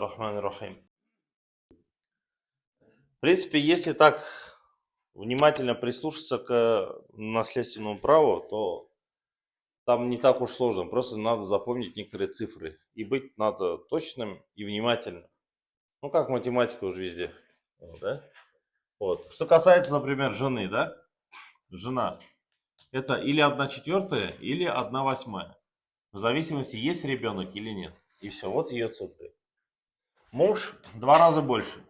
Бисмиллахир-рахманир-рахим. В принципе, если так внимательно прислушаться к наследственному праву, то там не так уж сложно. Просто надо запомнить некоторые цифры. И быть надо точным и внимательным. Ну, как математика уже везде. Вот, да? Вот. Что касается, например, жены, да? Жена. Это или 1/4, или 1/8. В зависимости, есть ребенок или нет. И все, вот ее цифры. Муж 2 раза больше.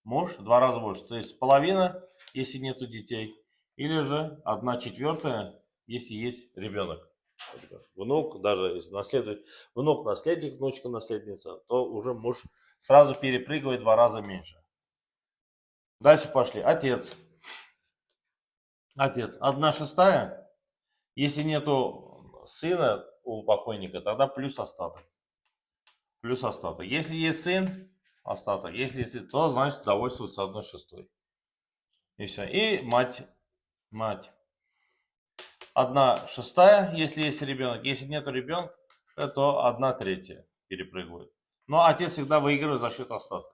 Муж 2 раза больше. То есть половина, если нету детей. Или же 1/4, если есть ребенок. Внук, даже если наследует, внук наследник, внучка наследница, то уже муж сразу перепрыгивает 2 раза меньше. Дальше пошли. Отец. Отец. 1/6. Если нету сына у покойника, тогда плюс остаток. Плюс остаток. Если есть сын, остаток. Если есть сын, то значит довольствуется 1/6. И все. И мать. Мать. 1/6, если есть ребенок. Если нет ребенка, то 1/3 перепрыгивает. Но отец всегда выигрывает за счет остатка.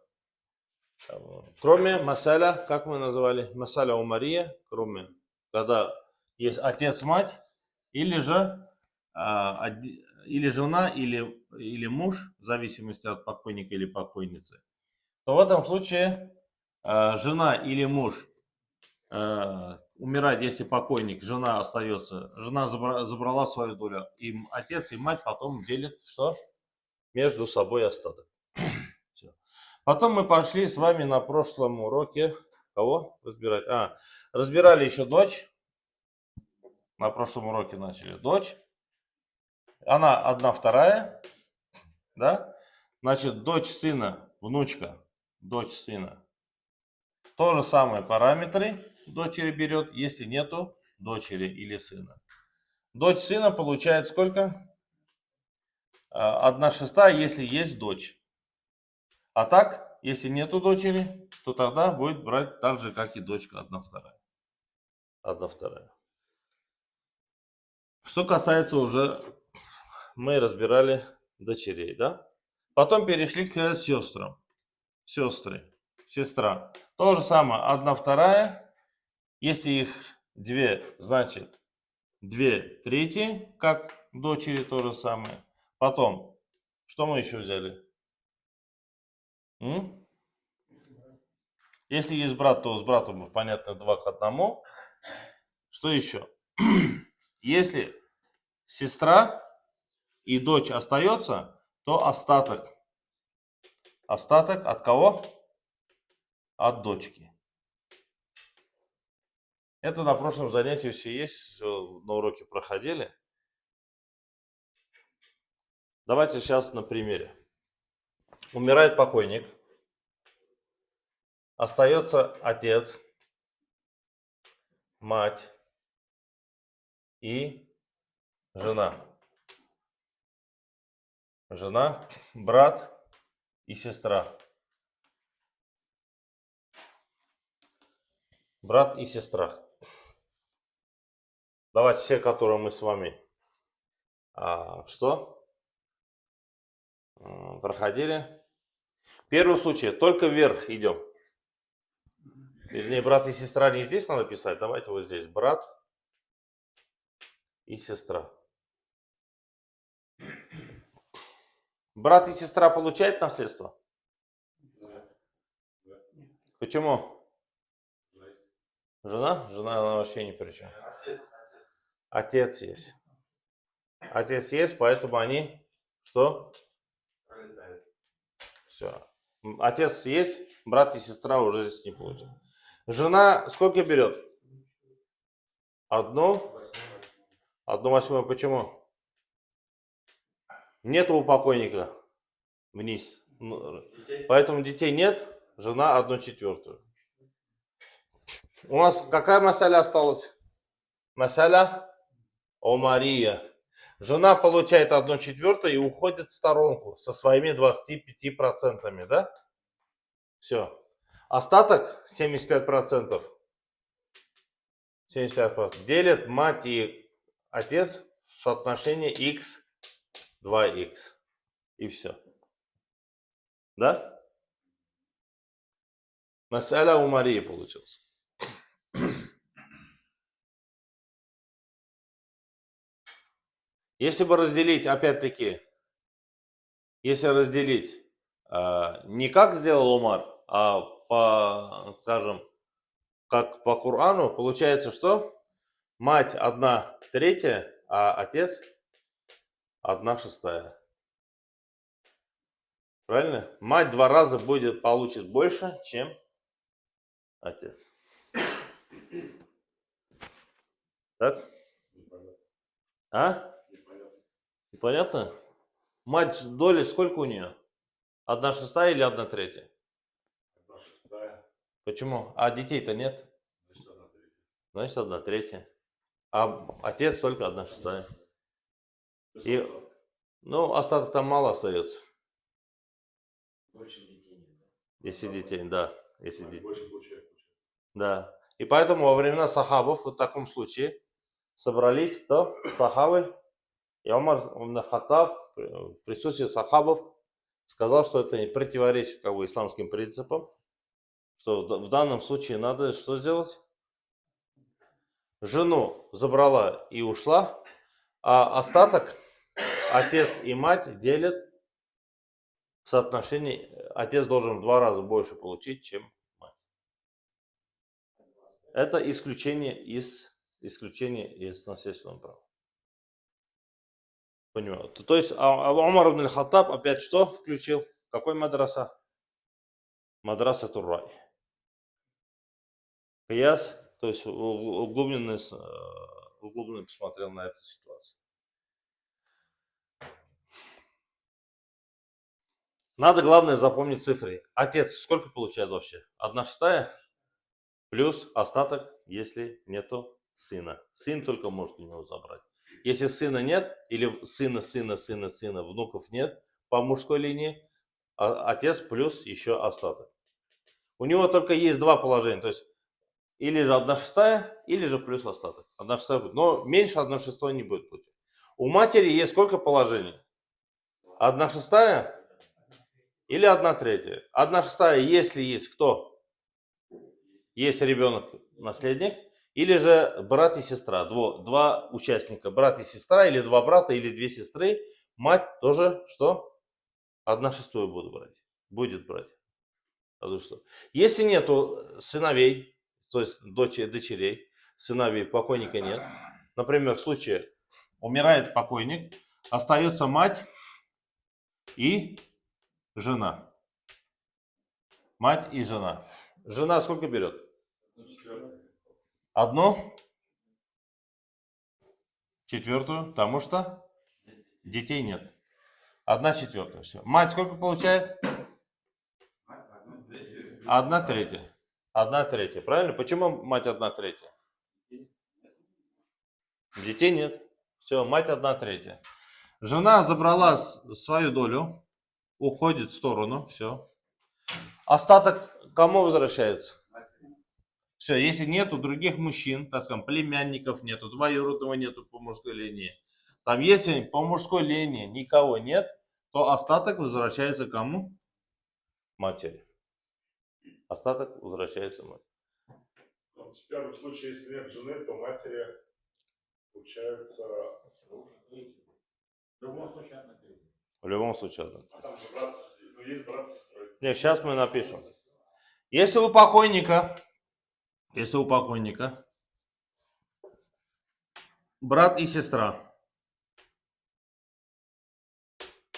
Кроме масаля, как мы называли, масаля у Марии, кроме, когда есть отец, мать, или же или жена, или муж, в зависимости от покойника или покойницы, то в этом случае жена или муж умирает, если покойник, жена остается, жена забрала свою долю, и отец и мать потом делят что? Между собой остаток. Все. Потом мы пошли с вами на прошлом уроке, кого разбирать? Разбирали еще дочь, на прошлом уроке начали, дочь, она 1/2, да? Значит, дочь сына, внучка, дочь сына. То же самое параметры дочери берет, если нету дочери или сына. Дочь сына получает сколько? 1/6, если есть дочь. А так, если нету дочери, то тогда будет брать так же, как и дочка, 1/2. 1/2. Что касается уже, мы разбирали дочерей, да? Потом перешли к сестрам. Сестры. Сестра. То же самое, 1/2. Если их 2, значит 2/3, как дочери, то же самое. Потом, что мы еще взяли? Если есть брат, то с братом, понятно, 2:1. Что еще? Если сестра и дочь остается, то остаток. Остаток от кого? От дочки. Это на прошлом занятии все есть, все на уроке проходили. Давайте сейчас на примере. Умирает покойник. Остается отец, мать и жена. Жена, брат и сестра. Брат и сестра. Давайте все, которые мы с вами проходили. Первый случай, только вверх идем. Вернее, брат и сестра не здесь надо писать. Давайте вот здесь. Брат и сестра. Брат и сестра получают наследство? Почему? Жена? Жена, она вообще ни при чем. Отец есть. Отец есть, поэтому они что? Все. Отец есть, брат и сестра уже здесь не получат. Жена сколько берет? 1/8. Почему? Нет у покойника вниз. Поэтому детей нет. Жена 1/4. У нас какая масаля осталась? Масаля о Мария. Жена получает 1/4 и уходит в сторонку со своими 25%, да? Все. Остаток 75%. 75% делят мать и отец в соотношении x, 2x. И все. Да? Мас'аля у Марии получился. Если бы разделить, опять-таки, если разделить, не как сделал Умар, а по, скажем, как по Корану, получается, что мать 1/3, а отец 1/6. Правильно? Мать 2 раза получит больше, чем отец. Так? А? Непонятно? Мать доли сколько у нее? 1/6 или 1/3? 1/6. Почему? А детей-то нет? Значит 1/3. А отец только 1/6. И, ну, остаток там мало остается. Больше детей нет. Если детей, да. Если детей. Больше получается. Да. И поэтому во времена сахабов в таком случае собрались кто? Сахабы. И Умар ибн Хаттаб в присутствии сахабов сказал, что это не противоречит как бы исламским принципам, что в данном случае надо что сделать? Жену забрала и ушла, а остаток отец и мать делят в соотношении. Отец должен в 2 раза больше получить, чем мать. Это исключение из наследственного права. Понимаю. То есть Умар ибн Хаттаб опять что включил? Какой мадраса? Мадраса Туррай. Кияс, то есть углубленно посмотрел на эту ситуацию. Надо, главное, запомнить цифры. Отец сколько получает вообще? 1/6 плюс остаток, если нету сына. Сын только может у него забрать. Если сына нет, или сына, внуков нет по мужской линии, отец плюс еще остаток. У него только есть 2 положения. То есть или же 1/6, или же плюс остаток. 1/6 будет. Но меньше 1/6 не будет получать. У матери есть сколько положений? 1/6 или 1/3. 1/6, если есть кто? Есть ребенок, наследник. Или же брат и сестра. Два участника. Брат и сестра, или 2 брата, или 2 сестры. Мать тоже что? 1/6 будет брать. Если нету сыновей, то есть дочерей, сыновей, покойника нет. Например, в случае умирает покойник, остается мать и жена. Мать и жена. Жена сколько берет? 1/4, потому что детей нет. 1/4. Все. Мать сколько получает? 1/3. 1/3. Правильно? Почему мать 1/3? Детей нет. Все, мать 1/3. Жена забрала свою долю, уходит в сторону, все. Остаток кому возвращается? Все, если нету других мужчин, так скажем, племянников нету, двоюродного нету по мужской линии. Там, если по мужской линии никого нет, то остаток возвращается кому? Матери. Остаток возвращается матери. В первом случае, если нет жены, то матери получается... В любом случае 1/3. В любом случае 1/3. А там же брат, ну, есть брат с сестрой. Нет, сейчас мы напишем. Если у покойника брат и сестра.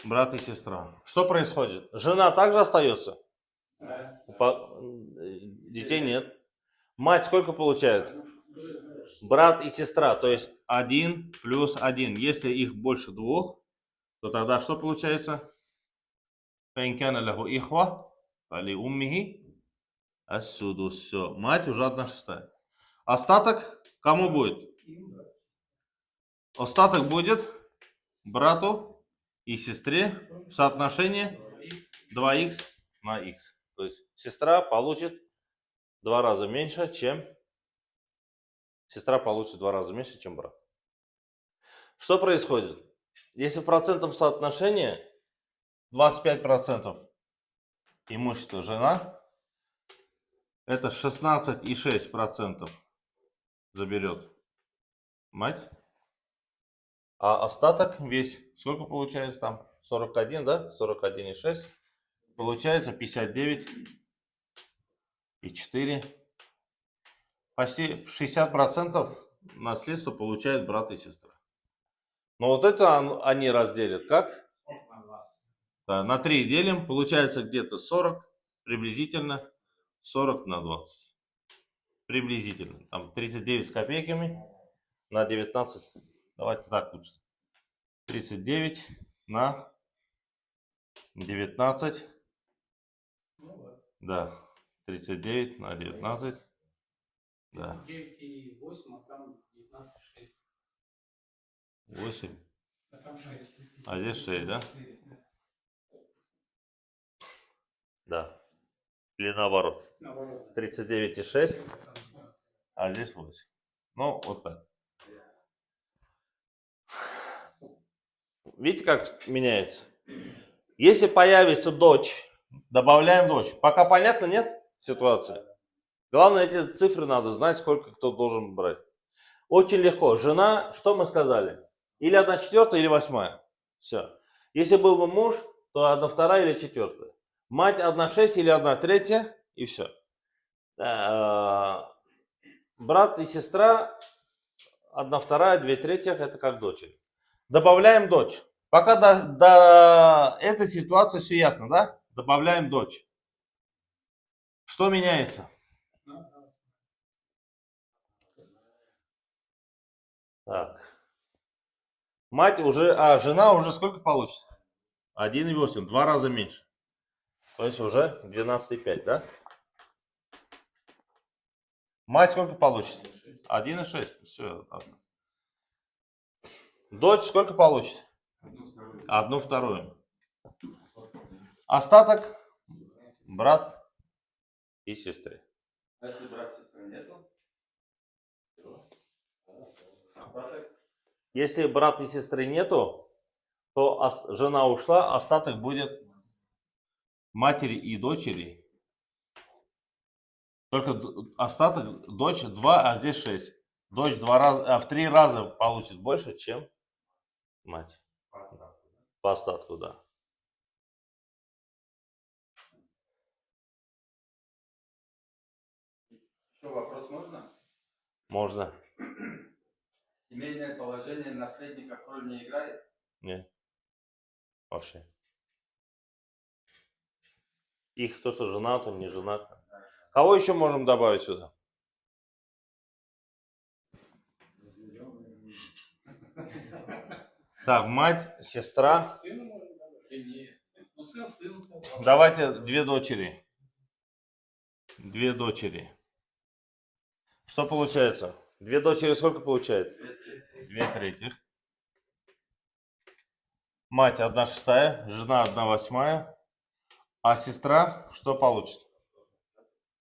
Брат и сестра. Что происходит? Жена также остается? Детей нет. Мать сколько получает? Брат и сестра, то есть 1 плюс 1. Если их больше 2, то тогда что получается? Все. Мать уже 1/6. Остаток кому будет? Остаток будет брату и сестре в соотношении 2х на х. То есть сестра получит 2 раза меньше, чем брат. Что происходит? Если в процентном соотношении 25% имущество жена, это 16,6% заберет мать. А остаток весь, сколько получается там? 41, да? 41,6. Получается 59,4. Почти 60% наследства получают брат и сестра. Но вот это они разделят как? Да, на 3 делим, получается где-то 40, приблизительно 40 на 20. Приблизительно. Там 39 с копейками на 19. Давайте так лучше. 39 на 19. Да. 39 на 19. Да. 9,8, а там 19,6. 8. А там 6. А здесь 6, да? Да. Или наоборот. Наоборот. 39,6. А здесь 8. Ну, вот так. Видите, как меняется? Если появится дочь, добавляем дочь. Пока понятно, нет ситуации? Главное, эти цифры надо знать, сколько кто должен брать. Очень легко. Жена, что мы сказали? Или 1/4, или 8. Все. Если был бы муж, то 1/2 или 4. Мать 1/6 или 1/3, и все. Брат и сестра 1/2, 2/3, это как дочери. Добавляем дочь. Пока до этой ситуации все ясно, да? Добавляем дочь. Что меняется? Так. Мать уже, жена уже сколько получит? 1,8, 2 раза меньше. То есть уже 12,5, да? Мать сколько получит? 1,6. Все. Дочь сколько получит? 1/2. Остаток брат и сестры. А если брат и сестры нету? Если брат и сестры нету, то жена ушла, остаток будет матери и дочери. Только остаток дочь 2, а здесь 6. Дочь в 3 раза получит больше, чем мать. По остатку, да. Еще вопрос можно? Можно. Семейное положение наследников роль не играет? Нет. Вообще. Их то, что женат, он не женат. Кого еще можем добавить сюда? Так, мать, сестра. Сыну можно добавить? Сыне. Ну, сын. Давайте 2 дочери. 2 дочери. Что получается? 2 дочери сколько получает? 2/3. Мать 1/6, жена 1/8. А сестра что получит?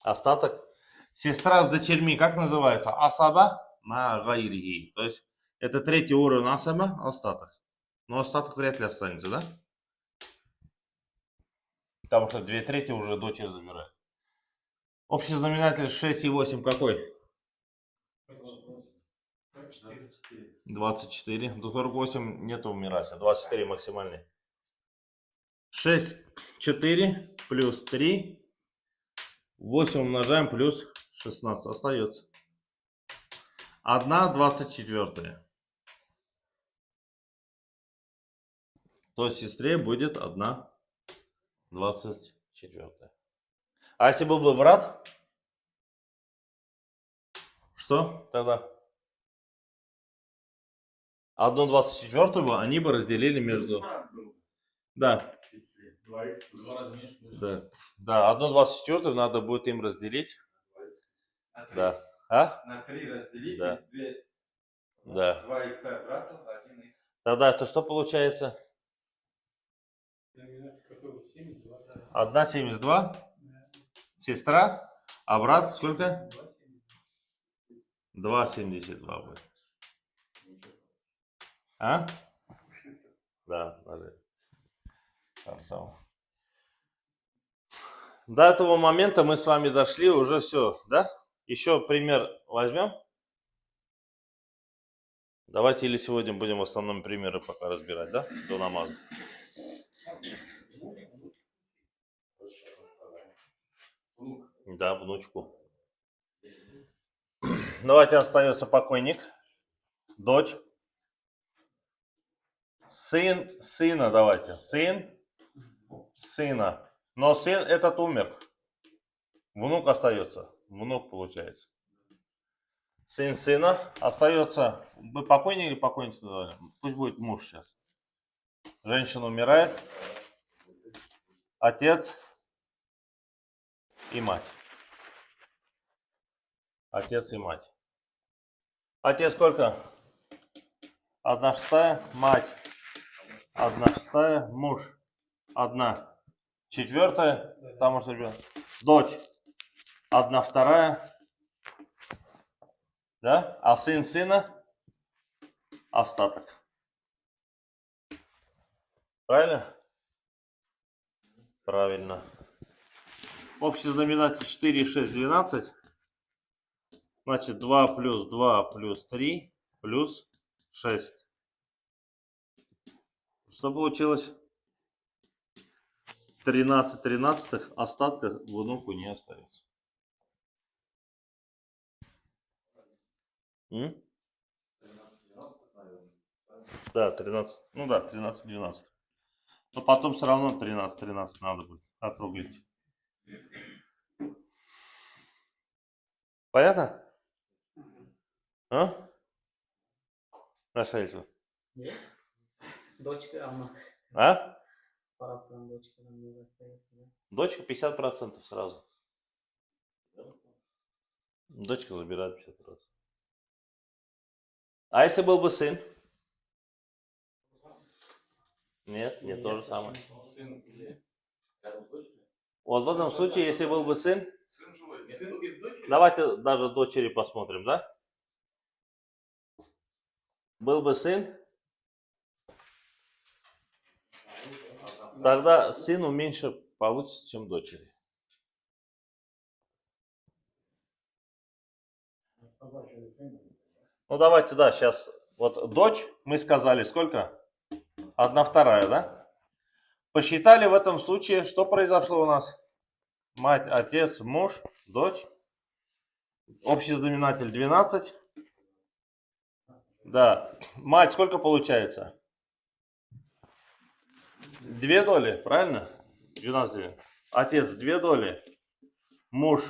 Остаток. Сестра с дочерьми как называется? Асаба на гайриги. То есть это 3-й уровень асаба, остаток. Но остаток вряд ли останется, да? Потому что 2/3 уже дочери забирают. Общий знаменатель 6,8 какой? 24. До 48 нету в Мирасе. 24 максимальный. 6, 4 плюс 3. 8 умножаем плюс 16. Остается. 1/24. То есть сестре будет 1/24. А если был бы брат? Что тогда? 1/24 бы они бы разделили между... Да. 2х В 2 раза меньше. Да. Да, 1/24 надо будет им разделить. Да. А? На 3 разделить, Да. 2, Да. 2 икса брату, 1 икс. Тогда это что получается? 1,72. Сестра. А брат сколько? 2,72 будет. А? Да, надо. Там сам. До этого момента мы с вами дошли, уже все, да? Еще пример возьмем. Давайте или сегодня будем в основном примеры пока разбирать, да? До намаза. Да, внучку. Давайте остается покойник, дочь, сын сына, давайте. Сын сына. Но сын этот умер. Внук остается. Внук получается. Сын сына остается. Вы покойник или покойницу назвали? Пусть будет муж сейчас. Женщина умирает. Отец и мать. Отец и мать. Отец сколько? 1/6. Мать 1/6. Муж 1/4. Там может ребенок. Дочь 1/2. Да? А сын сына остаток. Правильно? Правильно. Общий знаменатель 4, 6, 12. Значит 2 плюс 2 плюс 3 плюс 6. Что получилось? 13 тринадцатых, остатка внуку не остается. Да, 13, ну да, 13 12. Но потом все равно 13 надо будет округлить. Понятно? А? Наша Эльза. Нет? Дочка равна. А? Пора прям дочка равна остается, да? Дочка 50% сразу. Дочка забирает 50%. А если был бы сын? Нет, не то же самое. Сын или рядом с дочерью? Вот в этом случае, если был бы сын, Сын живой. И сын без дочери? давайте даже дочери посмотрим, да? Был бы сын, тогда сыну меньше получится, чем дочери. Ну давайте, да, сейчас. Вот дочь, мы сказали, сколько? 1/2, да? Посчитали в этом случае, что произошло у нас? Мать, отец, муж, дочь. Общий знаменатель 12. Да. Мать сколько получается? 2 доли, правильно? 12. Отец 2 доли. Муж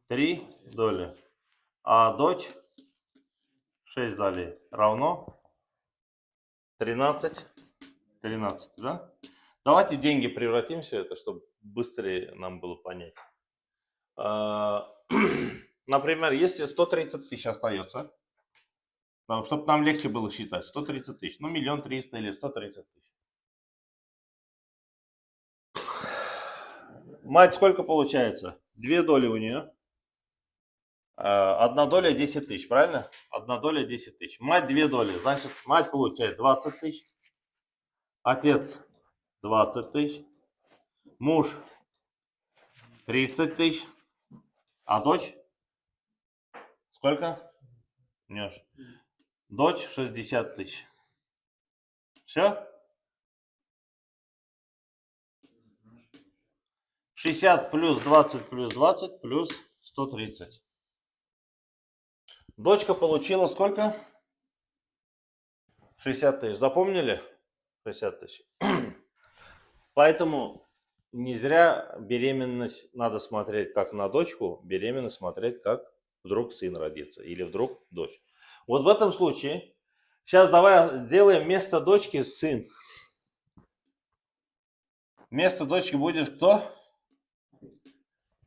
3 доли. А дочь 6 долей. Равно 13. 13, да? Давайте деньги превратим все это, чтобы быстрее нам было понять. Например, если 130 тысяч остается, чтобы нам легче было считать, 130 тысяч, ну 1 300 000 или 130 тысяч. Мать сколько получается? 2 доли у нее. 1 доля 10 тысяч, правильно? 1 доля 10 тысяч. Мать 2 доли, значит мать получает 20 тысяч. Отец 20 тысяч. Муж 30 тысяч. А дочь? Сколько? Нет. Дочь 60 тысяч. Все? 60 плюс 20 плюс 20 плюс 130. Дочка получила сколько? 60 тысяч. Запомнили? 60 тысяч. Поэтому не зря беременность надо смотреть как на дочку, беременность смотреть как вдруг сын родится или вдруг дочь. Вот в этом случае, сейчас давай сделаем вместо дочки сын. Вместо дочки будет кто?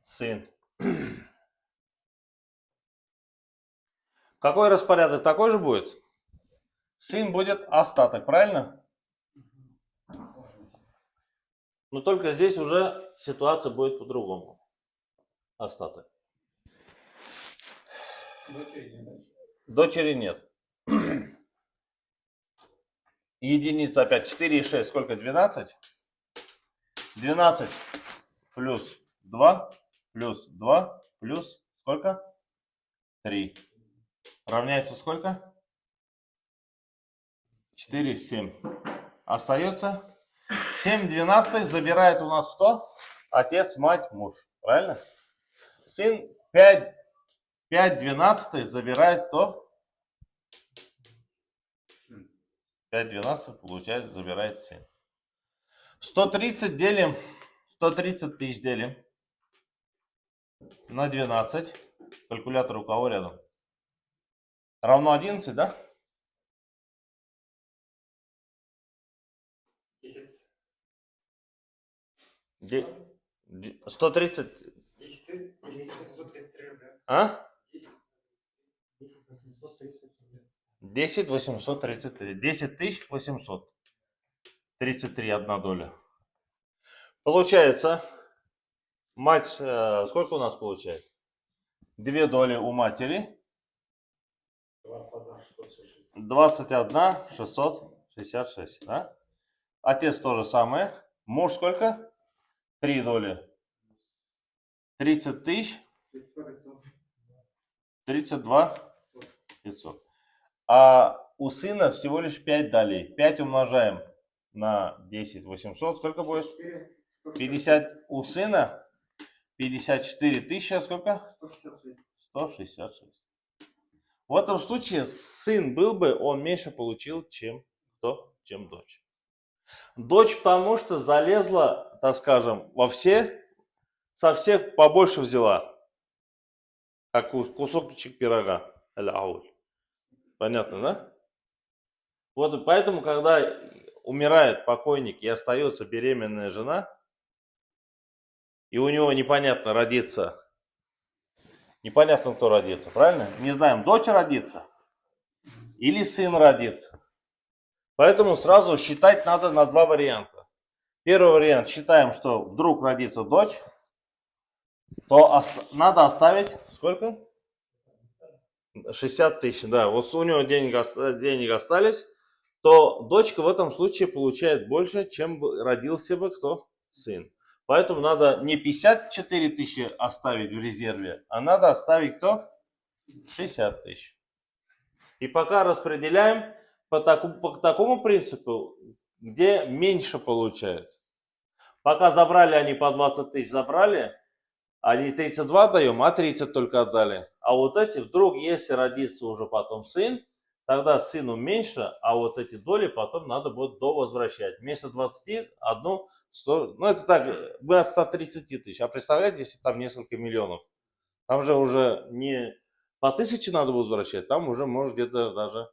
Сын. Какой распорядок такой же будет? Сын будет остаток, правильно? Но только здесь уже ситуация будет по-другому. Остаток. Дочери нет. Единица опять 4 и 6. Сколько? 12? 12 плюс 2 плюс 2 плюс сколько? 3. Равняется сколько? 4, 7. Остается 7 двенадцатых забирает у нас что? Отец, мать, муж. Правильно? Сын 5 двенадцатых забирает кто? 5 двенадцатых получает, забирает сын. 130 делим, 130 тысяч делим на 12. Калькулятор у кого рядом? Равно 11, да? 130. 133 рубля. А? 10 830 рублей. 10 833. 10 тысяч 833, 1 доля. Получается, мать, сколько у нас получается? 2 доли у матери. 21 666. Да? Отец то же самое. Муж сколько? 3 доли. 30 тысяч. 32 500. А у сына всего лишь 5 долей. 5 умножаем на 10 800. Сколько будет? 50 у сына. 54 тысячи. Сколько? 166. В этом случае сын был бы, он меньше получил, чем кто? Чем дочь. Дочь потому что залезла, так скажем, во все, со всех побольше взяла. Как кусочек пирога. Понятно, да? Вот и поэтому, когда умирает покойник и остается беременная жена, и у него непонятно родится, непонятно кто родится, правильно? Не знаем, дочь родится или сын родится. Поэтому сразу считать надо на 2 варианта. Первый вариант, считаем, что вдруг родится дочь, то надо оставить сколько? 60 тысяч, да. Вот у него денег остались, то дочка в этом случае получает больше, чем родился бы кто? Сын. Поэтому надо не 54 тысячи оставить в резерве, а надо оставить кто? 60 тысяч. И пока распределяем по такому принципу, где меньше получают. Пока забрали они по 20 тысяч, забрали, они 32 даем, а 30 только отдали. А вот эти, вдруг, если родится уже потом сын, тогда сыну меньше, а вот эти доли потом надо будет довозвращать. Вместо 20, одну 100, ну это так, мы от 130 тысяч. А представляете, если там несколько миллионов? Там же уже не по 1000 надо возвращать, там уже может где-то даже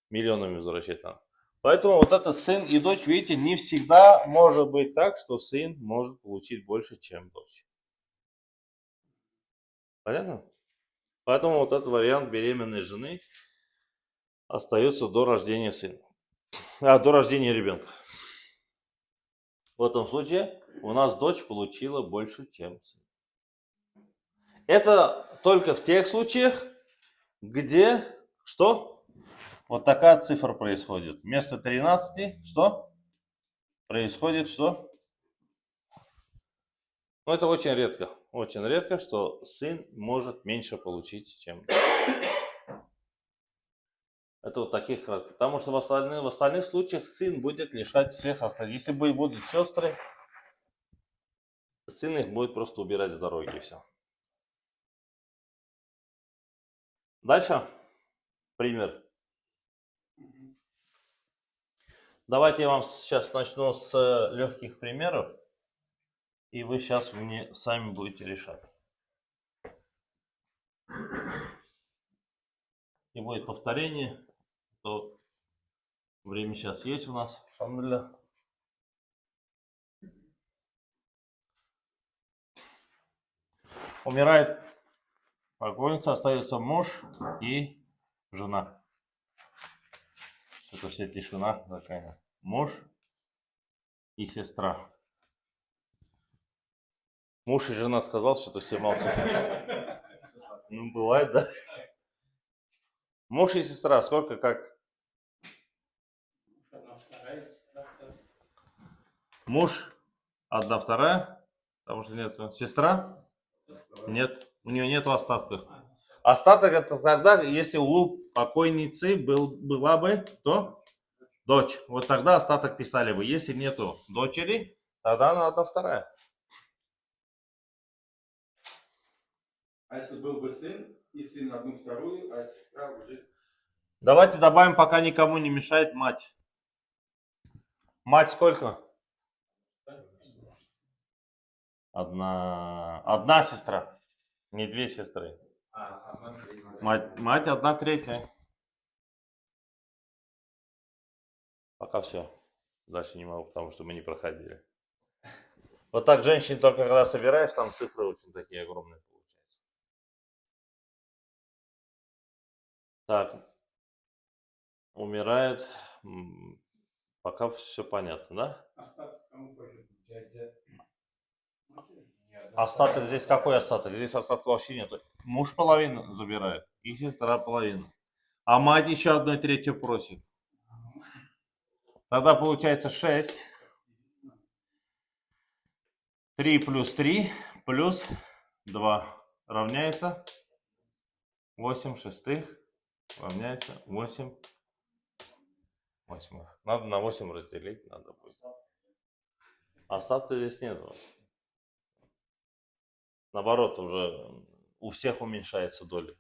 миллионами возвращать надо. Поэтому вот это сын и дочь, видите, не всегда может быть так, что сын может получить больше, чем дочь. Понятно? Поэтому вот этот вариант беременной жены остается до рождения сына. До рождения ребенка. В этом случае у нас дочь получила больше, чем сын. Это только в тех случаях, где что? Вот такая цифра происходит. Вместо 13 что? Происходит что? Ну, это очень редко, что сын может меньше получить, чем дочь. Это вот таких, потому что в остальных случаях сын будет лишать всех остальных. Если будут сестры, сын их будет просто убирать с дороги и все. Дальше пример. Давайте я вам сейчас начну с легких примеров, и вы сейчас мне сами будете решать. И будет повторение, то время сейчас есть у нас. Алхамдулилля. Умирает покойница, остается муж и жена. Это вся тишина такая. Муж и сестра. Муж и жена сказал, что-то все молчат. Ну, бывает, да? Муж и сестра, сколько как? Муж 1/2, Потому что нет. Сестра? Нет. У нее нет остатков. Остаток это тогда, если у покойницы была бы, то дочь. Вот тогда остаток писали бы. Если нету дочери, тогда она одна вторая. А если был бы сын, и сын одну вторую, а сестра уже... Давайте добавим, пока никому не мешает, мать. Мать сколько? Одна сестра. Не две сестры. Мать 1/3. Пока все. Дальше не могу, потому что мы не проходили. Вот так женщин только когда собираешь, там цифры очень такие огромные получаются. Так. Умирает. Пока все понятно, да? Остаток кому хочет получается. Остаток здесь какой остаток? Здесь остатка вообще нету. Муж половину забирает и сестра половину. А мать еще 1/3 просит. Тогда получается 6. 3 плюс 3 плюс 2 равняется 8 шестых. Равняется 8 восьмых. Надо на 8 разделить. Надо будет. Остатка здесь нету. Наоборот, уже у всех уменьшается доля.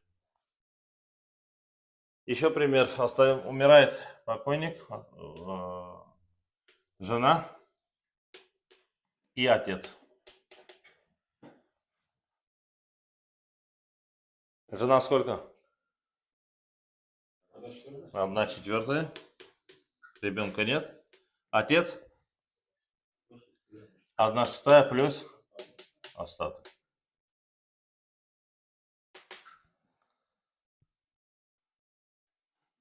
Еще пример. Умирает покойник, жена и отец. Жена сколько? 1/4. Ребенка нет. Отец? 1/6 плюс остаток.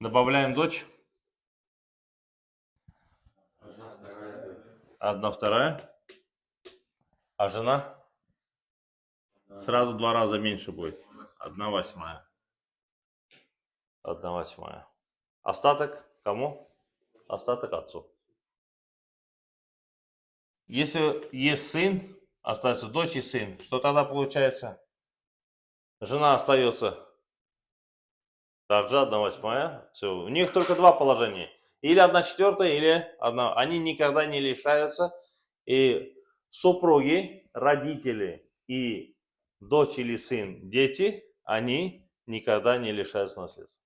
Добавляем дочь. 1/2. А жена? Сразу 2 раза меньше будет. 1/8. 1/8. Остаток кому? Остаток отцу. Если есть сын, остается дочь и сын, что тогда получается? Жена остается также 1/8. Все. У них только два положения. Или 1/4, или 1. Они никогда не лишаются. И супруги, родители и дочь или сын, дети, они никогда не лишаются наследства.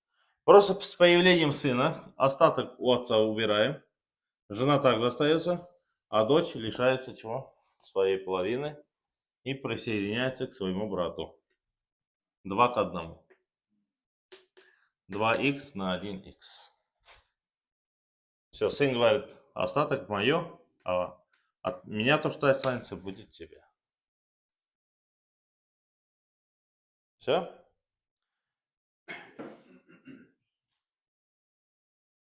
Просто с появлением сына остаток у отца убираем. Жена также остается, а дочь лишается чего? Своей половины и присоединяется к своему брату. 2:1. 2х на 1х. Все, сын говорит, остаток мое, а от меня то, что останется, будет тебе. Все?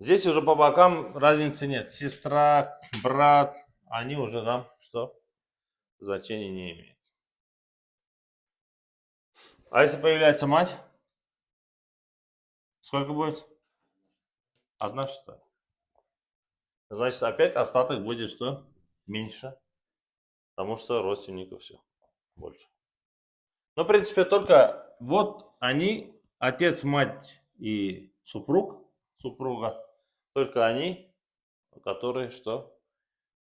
Здесь уже по бокам разницы нет. Сестра, брат, они уже нам что? Значения не имеют. А если появляется мать? Сколько будет? 1/6. Значит, опять остаток будет что? Меньше. Потому что родственников все больше. Но, в принципе, только вот они, отец, мать и супруга, только они, которые что?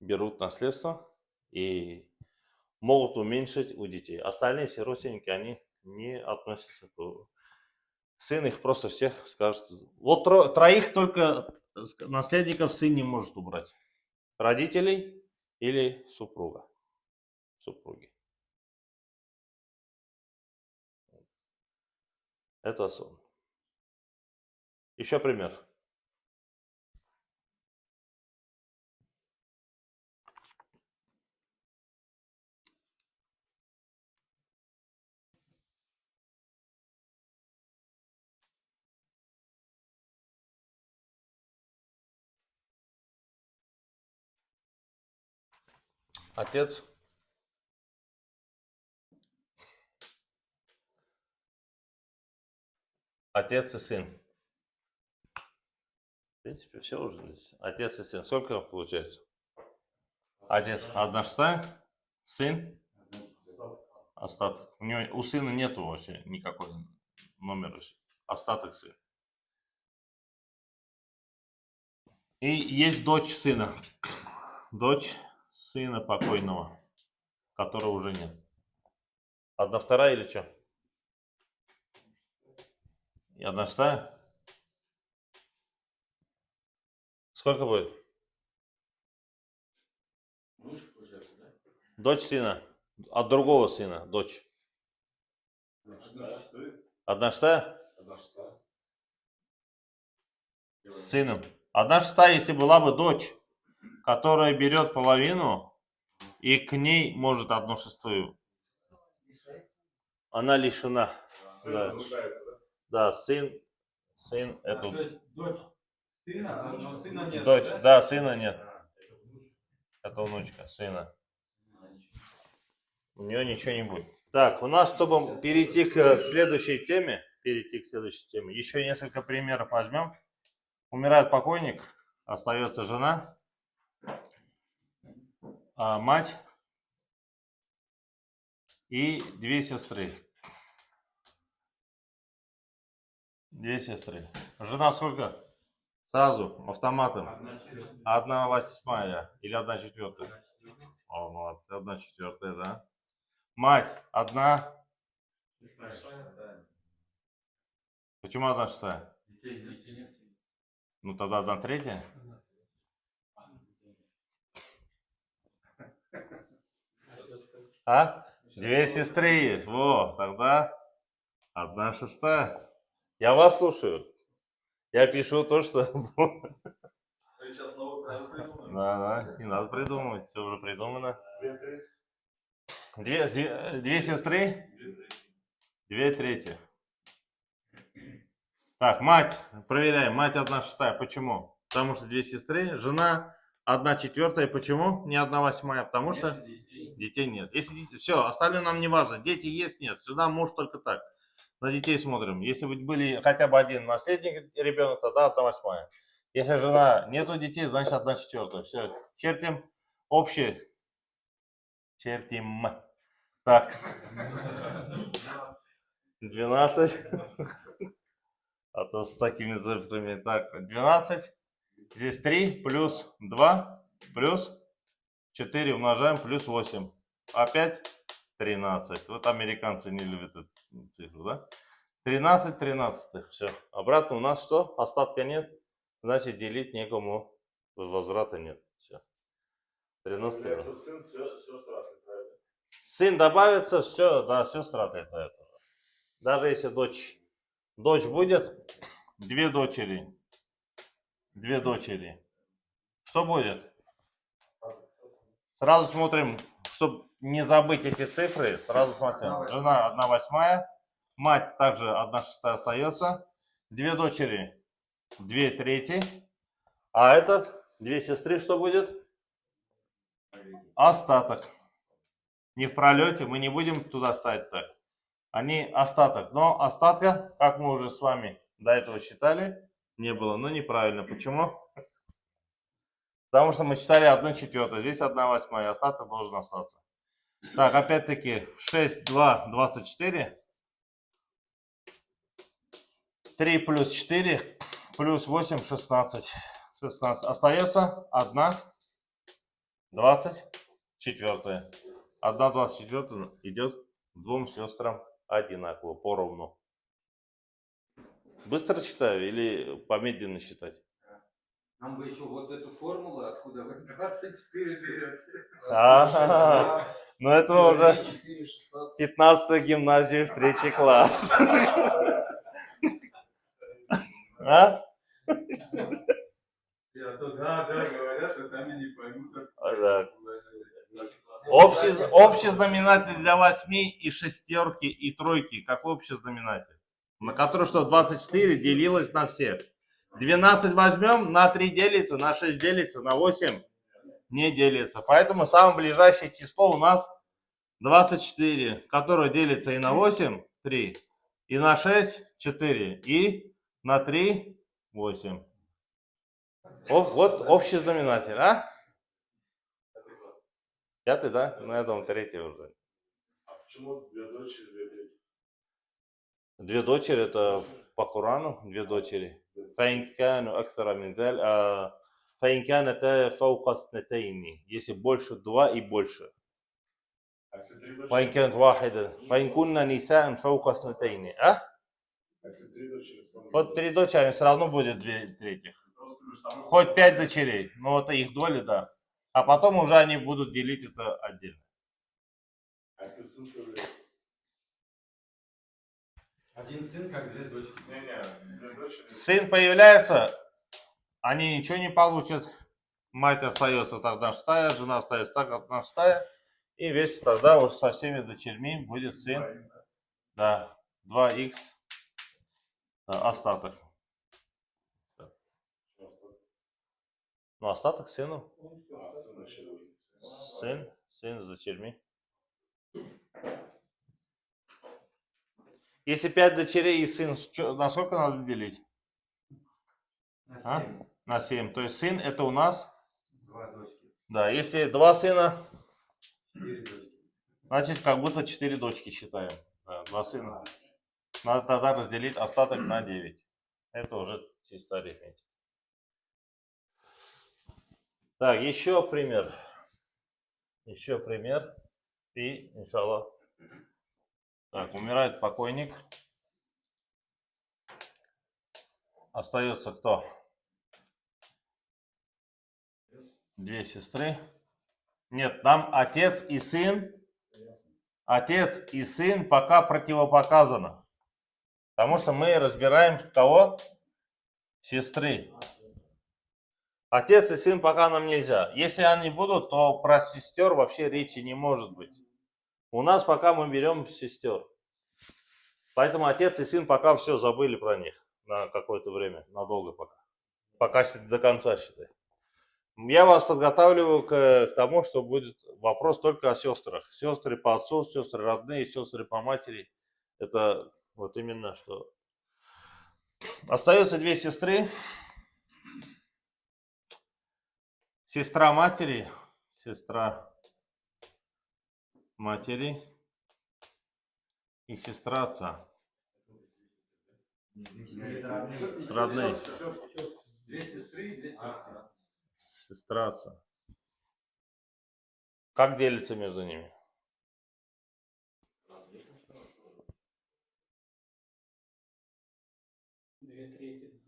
Берут наследство и могут уменьшить у детей. Остальные все родственники, они не относятся к... Сын их просто всех скажет. Вот троих только наследников сын не может убрать. Родителей или супруга. Супруги. Это особенно. Еще пример. Отец. Отец и сын. В принципе, все уже здесь. Отец и сын. Сколько получается? Отец 1/6, сын Остаток. У сына нету вообще никакой номера. Остаток сын. И есть дочь сына. Дочь сына покойного, которого уже нет. 1/2 или что? И 1/6? Сколько будет? Внучка, получается, да? Дочь сына. От другого сына. Дочь. 1/6. 1/6? 1/6. С сыном. 1/6, если была бы дочь, которая берет половину, и к ней может 1/6. Она лишена. Сын Да. нуждается, да? Да, сын То эту. есть дочь сына, но сына нет. Дочь, да? да, сына нет. Это внучка. Это внучка сына. А, ничего. У нее ничего не будет. Так, у нас, чтобы перейти к следующей теме, еще несколько примеров возьмем. Умирает покойник, остается жена, мать и 2 сестры. 2 сестры. Жена сколько? Сразу, автоматом. 1/8 или 1/4. О, молодцы, 1/4, да. Мать 1. Почему 1/6? Детей нет. Ну тогда 1/3. А? 2 сестры есть. Во, тогда 1/6. Я вас слушаю. Я пишу то, что... Сейчас новое правило придумали. Да, не надо придумывать, все уже придумано. 2/3. 2 сестры, 2/3. Так, мать, проверяем, мать 1/6. Почему? Потому что 2 сестры, жена 1/4. Почему? Не 1/8, потому что детей нет. Если все, остальное нам не важно. Дети есть, нет. Жена, муж только так. На детей смотрим. Если бы были хотя бы один наследник ребенок, тогда 1/8. Если жена нету детей, значит 1/4. Все, чертим общее. Чертим. Так. 12. А то с такими цифрами. Так, 12. Здесь 3 плюс 2 плюс 4 умножаем плюс 8. Опять 13. Вот американцы не любят эту цифру, да? 13 13. Все. Обратно у нас что? Остатка нет. Значит, делить некому. Возврата нет. Все. 13. Появляется сын, сестра отлетает. Сын добавится, все, да, сестра отлетает. Даже если дочь будет, 2 дочери. 2 дочери. Что будет? Сразу смотрим, чтобы не забыть эти цифры. Сразу смотрим. Жена 1/8. Мать также 1/6 остается. 2 дочери 2/3. А этот, 2 сестры, что будет? Остаток. Не в пролете, мы не будем туда ставить так. Они остаток. Но остатка, как мы уже с вами до этого считали, не было. Но неправильно. Почему? Потому что мы считали 1/4. Здесь 1/8. Остаток должен остаться. Так, опять-таки 6, 2, 24. 3 плюс 4 плюс 8, 16. 16. Остается 1/24. 1/24 идет 2 сестрам одинаково, поровну. Быстро считаю или помедленно считать? Нам бы еще вот эту формулу, откуда вы 24 берете. Ну это уже 4, 16. 15 гимназию в 3 класс. А? Я то да, говорят, а сами не поймут. Да. Общий знаменатель для 8 и 6 и 3. Какой общий знаменатель? На который что 24 делилось на всех. 12 возьмем, на 3 делится, на 6 делится, на 8 не делится. Поэтому самое ближайшее число у нас 24, которое делится и на 8, 3, и на 6, 4, и на 3, 8. Вот общий знаменатель, а? 5, да? Ну, я думал, 3 уже. Почему две дочери, две трети? Две дочери это по Корану, две дочери. فإن كانوا أكثر من ذلك فإن كانتا فوق اثنتين если больше два и больше. А если три дочери? فإن كانت واحدة فإن كنا نساء فوق اثنتين. А если три дочери? Вот три дочери, они все равно будет две третьих. Просто говорю, что там- Хоть 5 дочерей, но это их доля, да. А потом уже они будут делить это отдельно. А если сын появляется? Один сын, как две дочки. Не, две дочери. Сын появляется, они ничего не получат. Мать остается тогда шестая, жена остается так, одна шестая. И весь тогда уже со всеми дочерьми будет сын. Да, 2х остаток. Ну, остаток сыну. А, сын еще должен. Сын с дочерьми. Если 5 дочерей и сын, на сколько надо делить? На А? 7. На 7. То есть сын это у нас, Два дочки. да, если 2 сына, 4 дочки. значит как будто 4 дочки считаем. Да, 2 сына. Надо тогда разделить остаток на 9. Это уже чисто арифметика. Так, еще пример. Еще пример. И, иншаллах. Так, умирает покойник. Остается кто? 2 сестры. Нет, там отец и сын. Отец и сын пока противопоказано. Потому что мы разбираем кого? Сестры. Отец и сын пока нам нельзя. Если они будут, то про сестер вообще речи не может быть. У нас пока мы берем сестер. Поэтому отец и сын пока все забыли про них на какое-то время, надолго пока. Пока до конца считай. Я вас подготавливаю к тому, что будет вопрос только о сестрах. Сестры по отцу, сестры родные, сестры по матери. Это вот именно что. Остается 2 сестры. Сестра матери и сестра отца. Родные. 2 сестры и 2 тетки. Сестра отца. Как делится между ними? Две трети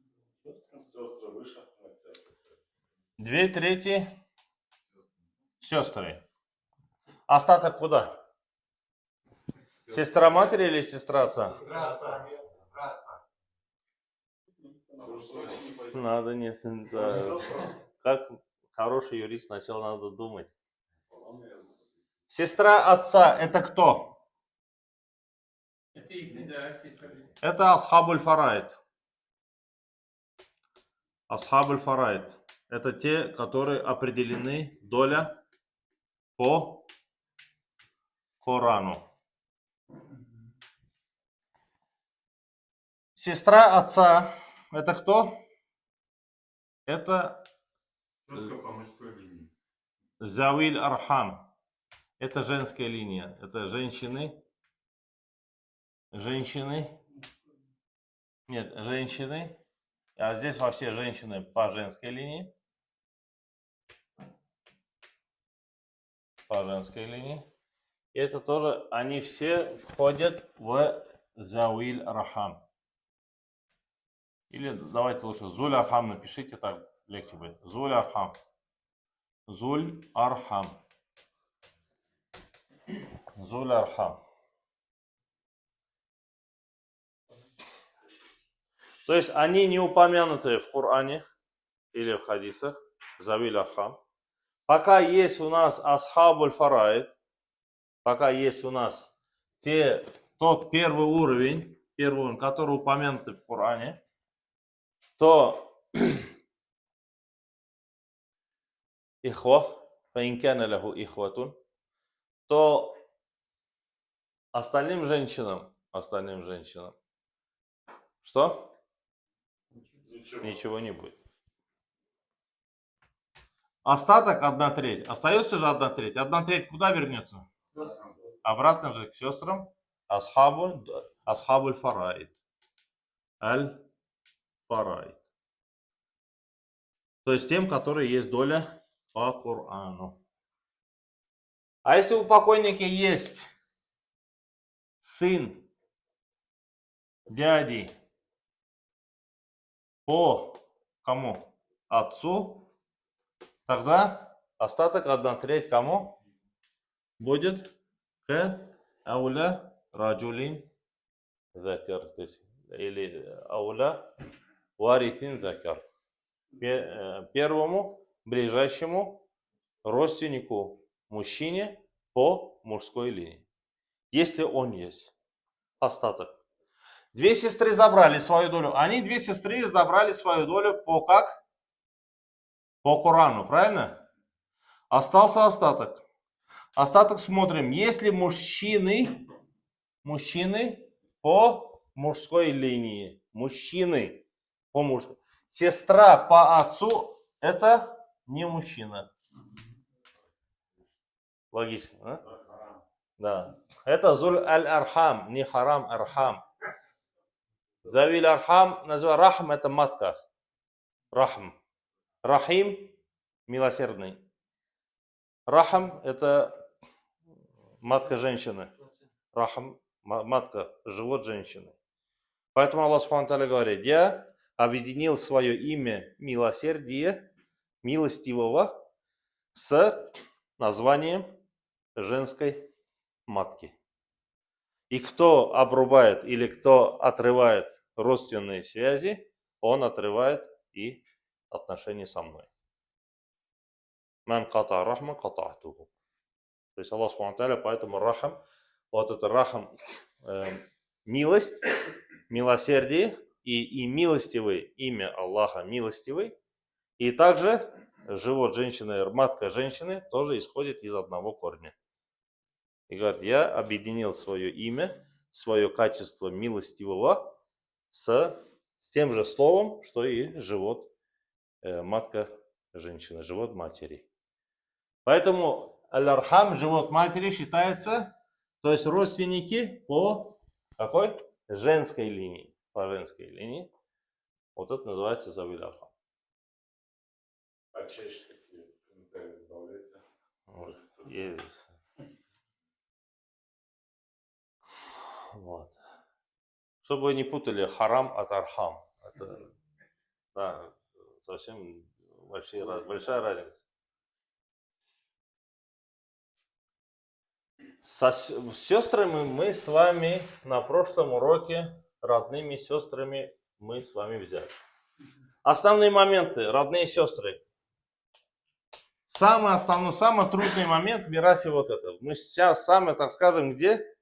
сестрам. Сестры выше. 2/3 сестры. Остаток куда? Сестра матери или сестра отца? Надо не... да. Как хороший юрист, сначала надо думать. Сестра отца это кто? Это их, да, сестра. Это асхабуль фарайд. Асхабуль фарайд. Это те, которые определены доля по Корану. Сестра отца это кто? Это Только по мужской линии. Завиль Архам. Это женская линия. Это женщины. Нет, женщины. А здесь вообще женщины по женской линии. По женской линии. И это тоже, они все входят в Завиль Архам. Или давайте лучше Зуль Архам напишите, так легче будет. Зуль Архам. Зуль Архам. Зуль Архам. То есть они не упомянуты в Коране или в хадисах. Завиль Архам. Пока есть у нас Асхабуль Фарайд, пока есть у нас тот первый уровень, который упомянут в Коране, то ихва, фаинкана лаху ихватун, то остальным женщинам, что? Ничего не будет. Остаток 1/3. Остается же 1/3. 1/3 куда вернется? обратно же к сестрам, асхабуль фараид. Аль-фараид. То есть тем, которые есть доля по Корану. А если у покойника есть сын, дяди, по кому? Отцу, тогда остаток 1/3 кому? Будет к ауля раджулин закар. То есть, или ауля варисин закар. Первому ближайшему родственнику мужчине по мужской линии. Если он есть. Остаток. Две сестры забрали свою долю. Они, две сестры, забрали свою долю по как? По Корану, правильно? Остался остаток. Остаток смотрим. Если мужчины по мужской линии. Мужчины по мужской. Сестра по отцу это не мужчина. Логично, да? Да. Это зуль аль-архам, не харам архам. Завиль архам, называется рахм, это матка. Рахм. Рахим, милосердный. Рахм, это матка женщины. Рахм, матка, живот женщины. Поэтому Аллах Субхану ва Тааля говорит, я объединил свое имя милосердие, милостивого, с названием женской матки. И кто обрубает или кто отрывает родственные связи, он отрывает и отношения со мной. Ман ката рахма катахтуху. То есть Аллах Субхану ва Тааля, поэтому рахам, вот это рахам, милость, милосердие и милостивый, имя Аллаха милостивый. И также живот женщины, матка женщины тоже исходит из одного корня. И говорит, я объединил свое имя, свое качество милостивого с тем же словом, что и живот матка женщины, живот матери. Поэтому аль-архам, живот матери, считается, то есть родственники по какой? Женской линии. По женской линии. Вот это называется завиль архам. А чаще какие комментарии добавляете? Вот. Есть. Вот. Чтобы вы не путали харам от архам. Это да, совсем большая разница. С сестрами мы с вами на прошлом уроке, родными сестрами мы с вами взяли. Основные моменты, родные сестры. Самый основной, самый трудный момент в мирасе вот это. Мы сейчас сами, так скажем, где?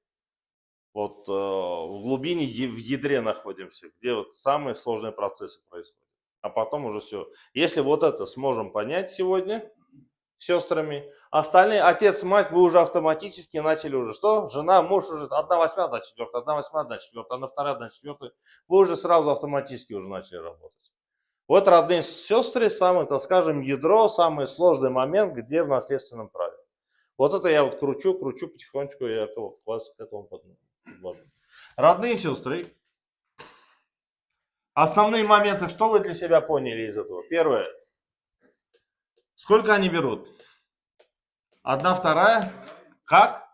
Вот в глубине, в ядре находимся, где вот самые сложные процессы происходят. А потом уже все. Если вот это сможем понять сегодня с сестрами, остальные, отец, мать, вы уже автоматически начали уже что? Жена, муж уже 1/8, 1/4, 1/8, 1/4, 1/2, 1/4. Вы уже сразу автоматически уже начали работать. Вот родные сестры, самый, так скажем, ядро, самый сложный момент, где в наследственном праве. Вот это я вот кручу потихонечку, я вас к этому подвожу. Родные сестры. Основные моменты, что вы для себя поняли из этого? Первое. Сколько они берут? 1/2, как?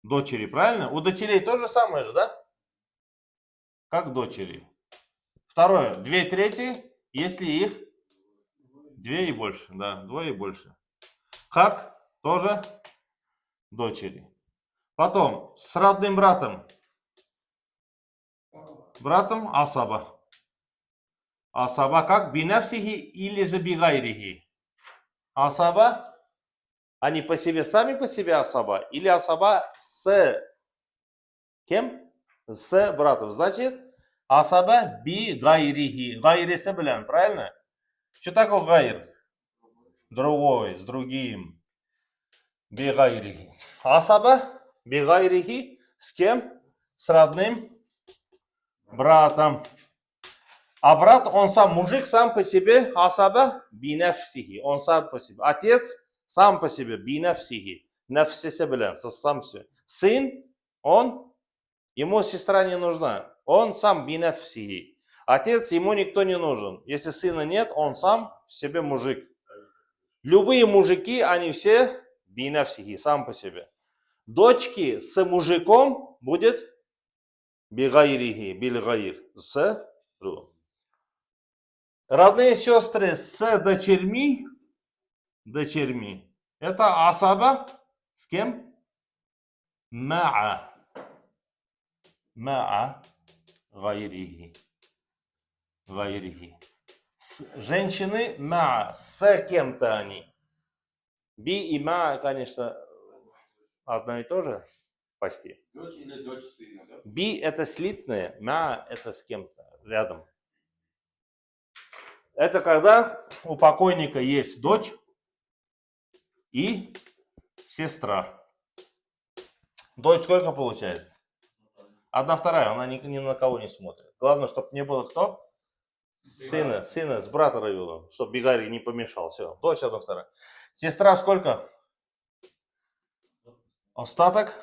Дочери, правильно? У дочерей то же самое же, да? Как дочери. Второе. 2/3, если их 2 и больше. Да, 2 и больше. Как? Тоже дочери. Потом, с родным братом. Братом асаба. Асаба как? Бинавсихи или же бигайрихи. Асаба, они по себе, сами по себе асаба, или асаба с кем? С братом. Значит, асаба бигайрихи. Гайрисе белян, правильно? Что такое гайр? Другой, с другим. Бигайрихи. Асаба бигайрихи с кем? С родным братом. А брат, он сам, мужик сам по себе, асаба бинефсихи, он сам по себе. Отец сам по себе, бинефсихи. Nefsisi bilen, сам все. Сын, он, ему сестра не нужна. Он сам бинефсихи. Отец, ему никто не нужен. Если сына нет, он сам себе мужик. Любые мужики, они все бинефсихи, сам по себе. Дочки с мужиком будет бигайрихи, бильгайр. С родные сестры с дочерьми. Это асаба с кем? Ма'a гайрихи. Женщины ма'a, с кем-то они. Би и ма'a, конечно, одно и то же почти. Дочь или дочь сына, да? Би это слитное, ма'a это с кем-то рядом. Это когда у покойника есть дочь и сестра. Дочь сколько получает? 1/2, она ни на кого не смотрит. Главное, чтобы не было кто? Сына, с брата родила, чтобы Бигари не помешал. Все, дочь 1/2. Сестра сколько? Остаток?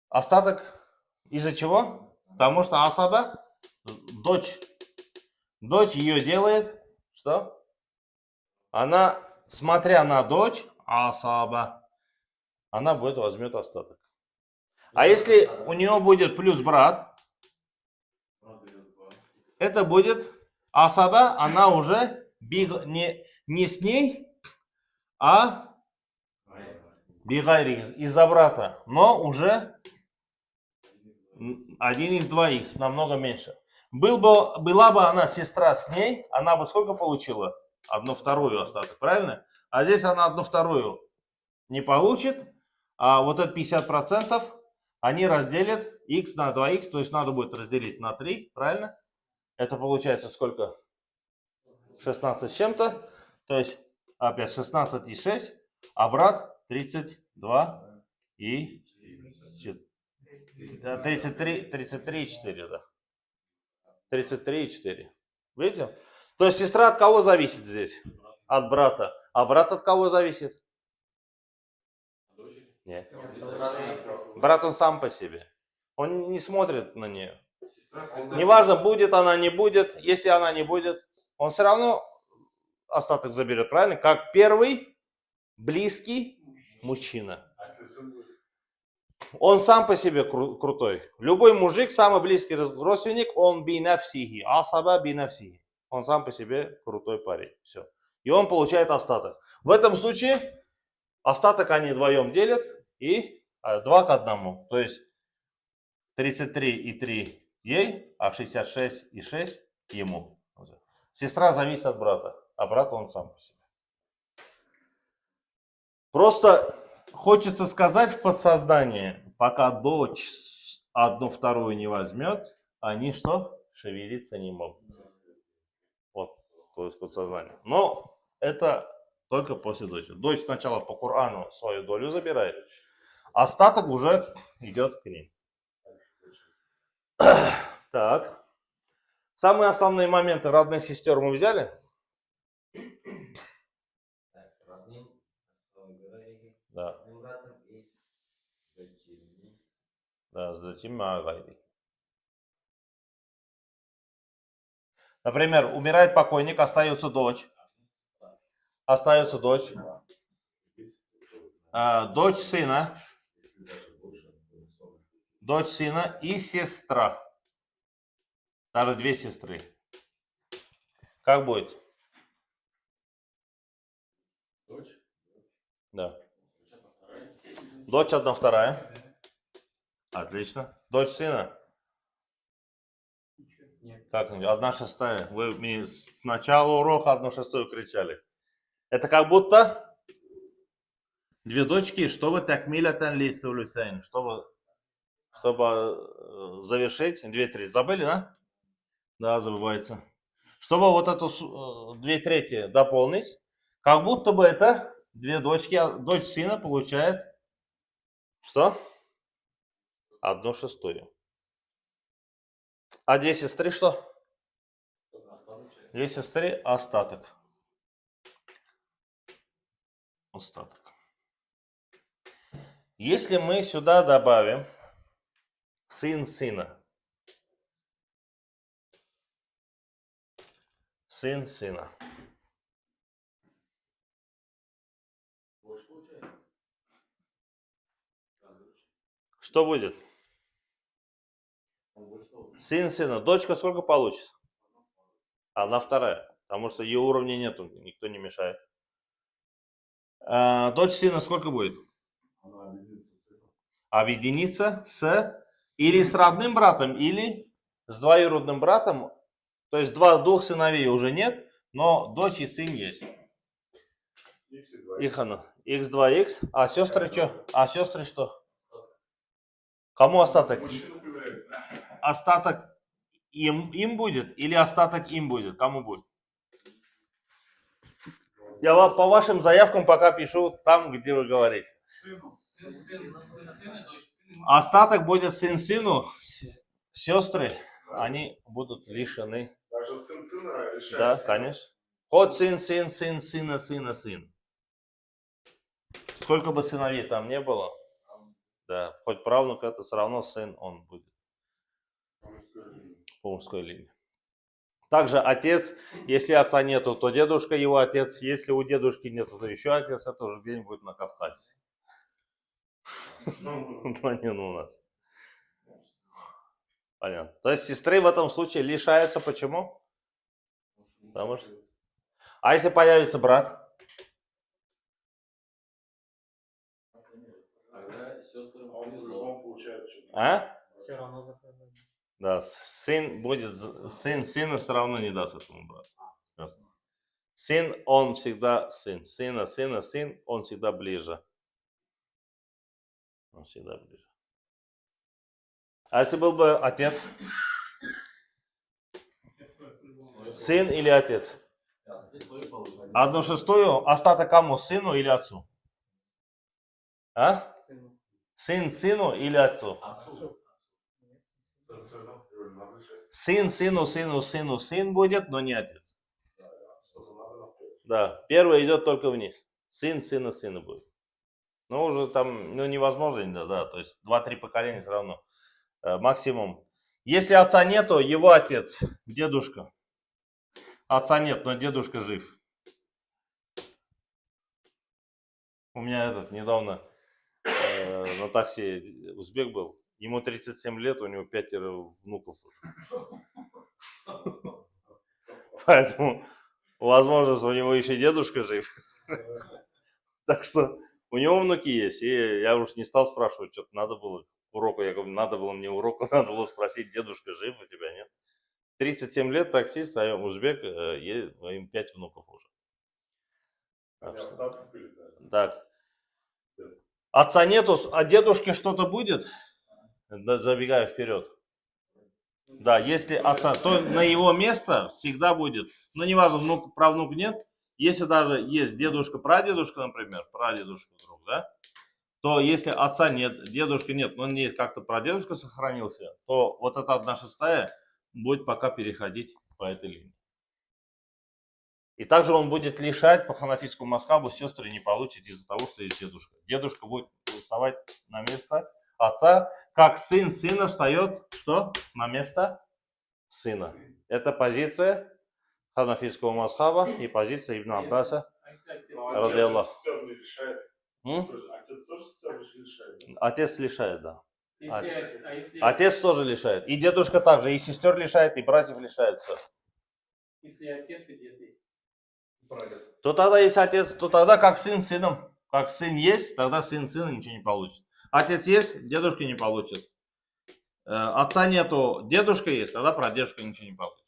Остаток из-за чего? Потому что асаба, дочь ее делает, что? Она, смотря на дочь, асаба, она будет возьмет остаток. А если у нее будет плюс брат, это будет асаба, она уже не с ней, а бигайри, из-за брата, но уже 1/2, намного меньше. Была бы она сестра с ней, она бы сколько получила? 1/2 остаток, правильно? А здесь она 1/2 не получит, а вот это 50% они разделят x на 2x, то есть надо будет разделить на 3, правильно? Это получается сколько? 16 с чем-то, то есть опять 16 и 6, а брат 32 и 33 и 4, да. 33 и 4. Видите? То есть сестра от кого зависит здесь? От брата. А брат от кого зависит? Нет. Брат он сам по себе. Он не смотрит на нее. Неважно, будет она, не будет. Если она не будет, он все равно остаток заберет, правильно? Как первый близкий мужчина. А если сын будет? Он сам по себе крутой. Любой мужик, самый близкий родственник, он бинефсихи. Асаба бинефсихи. Он сам по себе крутой парень. Все. И он получает остаток. В этом случае остаток они вдвоем делят и 2 к 1. То есть 33 и 3 ей, а 66 и 6 ему. Сестра зависит от брата, а брат он сам по себе. Просто хочется сказать в подсознании, пока дочь 1/2 не возьмет, они что? Шевелиться не могут. Вот, то есть подсознание. Но это только после дочери. Дочь сначала по Корану свою долю забирает, остаток уже идет к ним. Так. Самые основные моменты родных сестер мы взяли? Так, с родным, что вы говорили, Да. родным братом и дочерьми. Да, затем Агайри. Например, умирает покойник, остается дочь. Остается дочь. Дочь сына. Дочь сына и сестра. Даже 2 сестры. Как будет? Дочь. Да. Дочь 1/2. Дочь 1/2. Отлично. Дочь сына? Нет. Как? 1/6. Вы мне с начала урока 1/6 кричали. Это как будто 2 дочки, чтобы такмилятан листулюсайн, чтобы завершить 2/3. Забыли, да? Да, забывается. Чтобы вот эту 2/3 дополнить, как будто бы это 2 дочки, дочь сына получает что? 1/6. А 2 сестры что? Остаток часть. 2 сестры остаток. Остаток. Если мы сюда добавим сын сына, сын сына, Больше получается. что будет? Он больше должен. Сын сына. Дочка сколько получит? Одна вторая. Потому что ее уровня нету, никто не мешает. Дочь сына сколько будет? Она объединится с этим. Объединиться с или с родным братом, или с двоюродным братом. То есть двух сыновей уже нет, но дочь и сын есть. X и 2. Их оно. X2X. А сестры что? А сестры что? Кому остаток? Мужчина появляется. Остаток им будет или остаток им будет? Кому будет? Я по вашим заявкам пока пишу там, где вы говорите. Сыну. Сын и дочь. Остаток будет сын сыну, сестры, они будут лишены. Даже сын сына решает. Да, конечно. Хоть сын, сын, сын, сына, сына, сын. Сколько бы сыновей там не было, да, хоть правнук, это все равно сын, он будет по мужской линии. Также отец, если отца нету, то дедушка его отец, если у дедушки нету, то еще отец, это уже где-нибудь на Кавказе. Но не у нас. Понятно. То есть сестры в этом случае лишаются почему? Потому что... А если появится брат? Тогда сестрам Он повезло. по-любому получает что-то. А? Все равно закрываем. Да, сын будет, сын сына все равно не даст этому брату. Ясно. Сын, он всегда сын. Сына, сына, сын, он всегда ближе. Он всегда ближе. А если был бы отец? Сын или отец? Здесь свою положить. 1/6 остаток кому? Сыну или отцу? А? Сыну. Сын сыну или отцу? Отцу. Сын сыну, и надо решать. Сын сыну, сыну, сыну, сын будет, но не отец. Что-то надо наставить. Да, первый идет только вниз. Сын сына, сына будет. Ну, уже там, ну, невозможно, да, то есть 2-3 поколения все равно. Максимум. Если отца нету, его отец, дедушка. Отца нет, но дедушка жив. У меня недавно на такси узбек был. Ему 37 лет, у него 5 внуков уже. Поэтому возможно, что у него еще дедушка жив. Так что у него внуки есть. И я уж не стал спрашивать, что-то надо было уроку. Я говорю, надо было мне уроку, надо было спросить, дедушка жив у тебя, нет? 37 лет таксист, а узбек, им 5 внуков уже. Они остаток или да? Так. Отца нету, а дедушке что-то будет? Да, забегая вперед. Да, если отца, то на его место всегда будет. Ну, неважно, внук, правнук нет. Если даже есть дедушка, прадедушка, например, прадедушка вдруг, да, то если отца нет, дедушка нет, но не как-то прадедушка сохранился, то вот эта 1/6 будет пока переходить по этой линии. И также он будет лишать по ханафитскому мазхабу, сестры не получит из-за того, что есть дедушка. Дедушка будет вставать на место отца, как сын сына встает, что? На место сына. Это позиция ханафитского мазхаба и позиция Ибн Аббаса. А если отец? Ну, Ради отец Аллаха. сестер не решает. М? Отец тоже сестер решает. Да? Отец лишает, да. Если Отец тоже лишает. И дедушка также, и сестер лишает, и братьев лишает. Все. если отец и дед есть. Прадед. То тогда есть отец, то тогда как сын сыном. Как сын есть, тогда сын сына ничего не получит. Отец есть, дедушка не получит. Отца нету, дедушка есть, тогда прадедушка ничего не получит.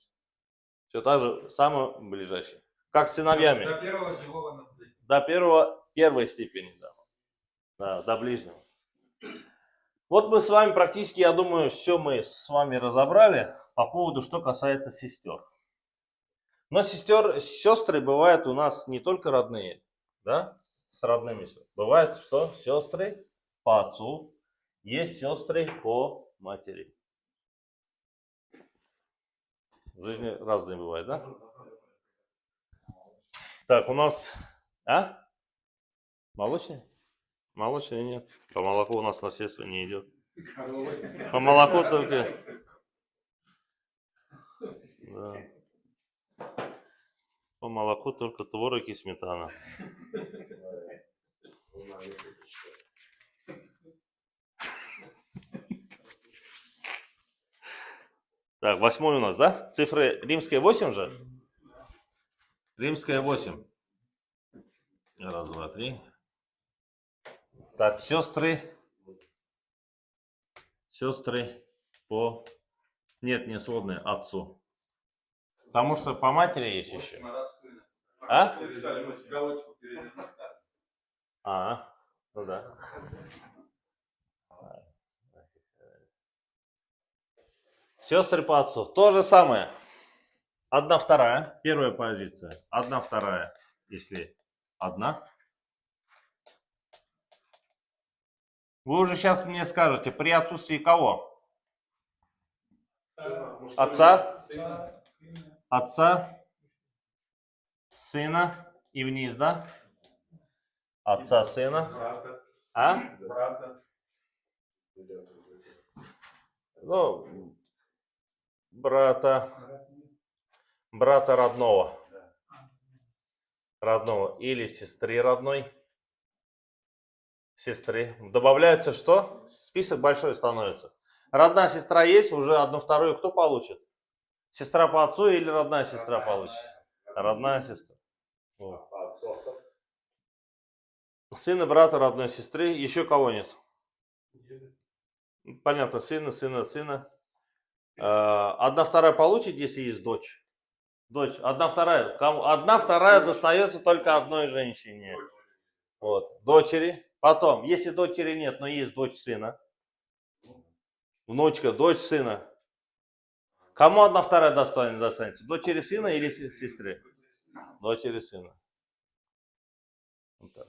Все так же, самое ближайшее. Как с сыновьями. До первого живого наследия. До первой степени, да. Да, до ближнего. Вот мы с вами практически, я думаю, все мы с вами разобрали по поводу, что касается сестер. Но сестры бывают у нас не только родные, да, с родными. Бывает, что сестры по отцу, есть сестры по матери. В жизни разные бывают, да? Так, у нас... А? Молочный? Молочный нет. По молоку у нас наследство не идет. Коровы. По молоку только. Да. По молоку только творог и сметана. Так, 8 у нас, да? Цифры римская 8 же? Римская 8. Раз, два, три. Так, сестры. Сестры по... Нет, не сводные, отцу. Потому что по матери есть еще. А? Переписали, мы галочку перевернули. А, ну да. Сестры по отцу. То же самое. 1/2. Первая позиция. 1/2. Если 1. Вы уже сейчас мне скажете, при отсутствии кого? Отца? Отца, сына и вниз, да? Отца, сына. Брата. А? Брата. Ну, брата родного. Родного. Или сестры родной. Сестры. Добавляется что? Список большой становится. Родная сестра есть, уже 1/2 кто получит? Сестра по отцу или родная сестра получит? Родная сестра. Вот. Сына, брата, родной сестры. Еще кого нет? Понятно, сына. 1/2 получит, если есть дочь. Дочь. 1/2. 1/2 достается только одной женщине. Вот. Дочери. Потом, если дочери нет, но есть дочь сына. Внучка, дочь сына. Кому 1/2 достанется? Дочери сына или сестры? Дочери сына. Вот так.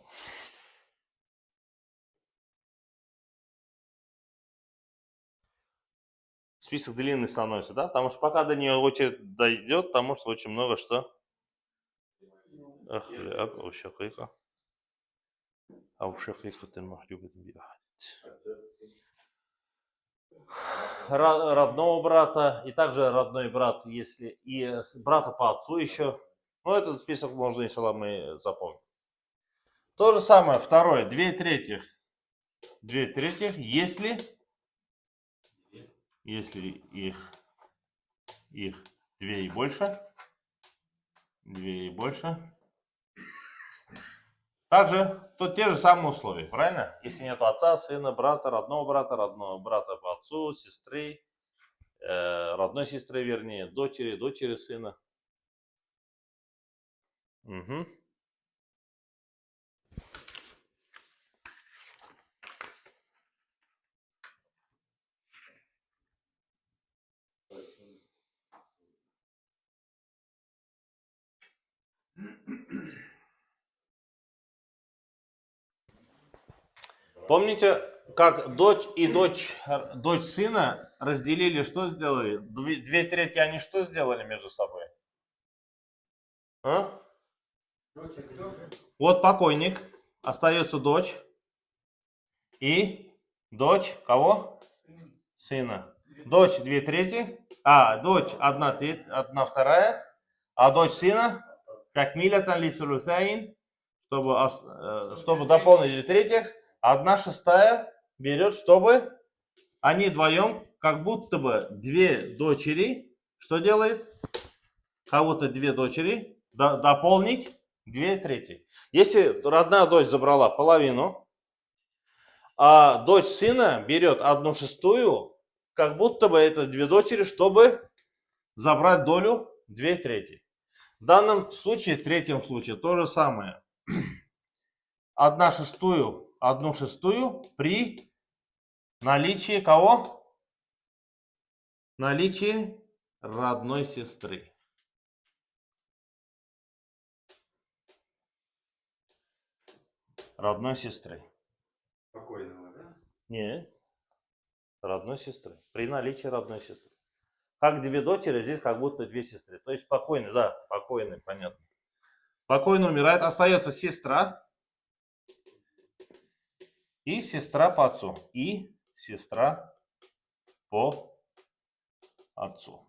Список длинный становится, да? Потому что пока до нее очередь дойдет, потому что очень много что. Родного брата и также родной брат, если и брата по отцу еще. Ну, этот список можно, иншаллах, мы запомним. То же самое, второе, 2/3. 2/3, если их 2 и больше. 2 и больше. Также тут те же самые условия, правильно? Если нет отца, сына, брата, родного брата по отцу, сестры, родной сестры, вернее, дочери сына. Угу. Помните, как дочь и дочь сына разделили, что сделали? 2/3 они что сделали между собой? А? Вот покойник, остается дочь и дочь кого? Сына. Дочь 2/3, дочь 1/2, а дочь сына такмилятан ли сулусайн, чтобы дополнить 2/3, 1/6 берет, чтобы они вдвоем, как будто бы 2 дочери, что делает? Кого-то 2 дочери дополнить 2/3. Если родная дочь забрала половину, а дочь сына берет 1/6, как будто бы это 2 дочери, чтобы забрать долю 2/3. В данном случае, в третьем случае, то же самое. 1/6 при наличии кого? Наличии родной сестры. Родной сестры. Покойного, да? Не. Родной сестры. При наличии родной сестры. Как 2 дочери, здесь как будто 2 сестры. То есть покойный, да, покойный, понятно. Покойный умирает, остается сестра. И сестра по отцу. И сестра по отцу.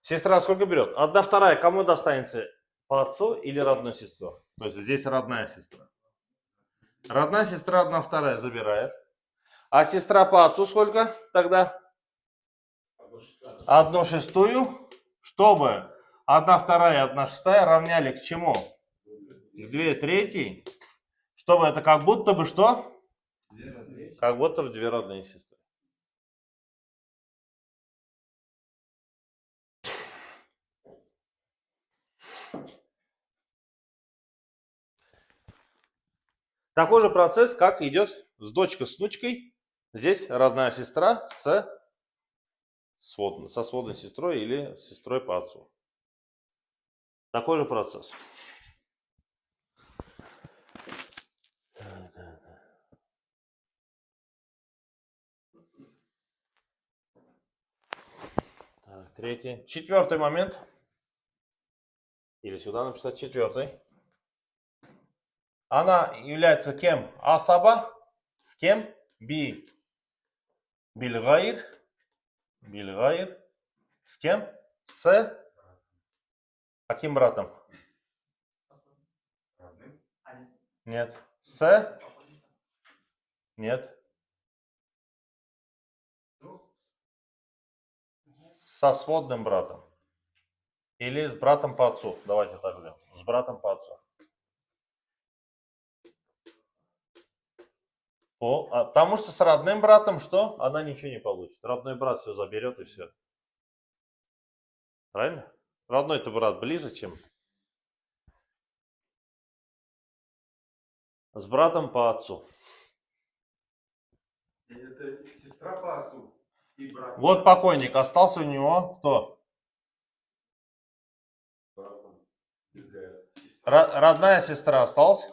Сестра сколько берет? 1/2 кому достанется? По отцу или родной сестре? То есть здесь родная сестра. Родная сестра 1/2 забирает. А сестра по отцу сколько тогда? 1/6. Чтобы 1/2 и 1/6 равняли к чему? К 2/3. Чтобы это как будто бы что? Как будто в 2 родные сестры. Такой же процесс, как идет с дочкой с внучкой. Здесь родная сестра со сводной сестрой или с сестрой по отцу. Такой же процесс. Так, третий. 4-й момент. Или сюда написать 4-й. Она является кем? Асаба. С кем? Бильгайр. С кем? С каким братом? Нет. С? Нет. Со сводным братом. Или с братом по отцу. Давайте так сделаем. С братом по отцу. Потому что с родным братом что? Она ничего не получит. Родной брат все заберет и все. Правильно? Родной-то брат ближе, чем с братом по отцу. Это сестра по отцу и брат. Вот покойник. Остался у него кто? Родная сестра осталась.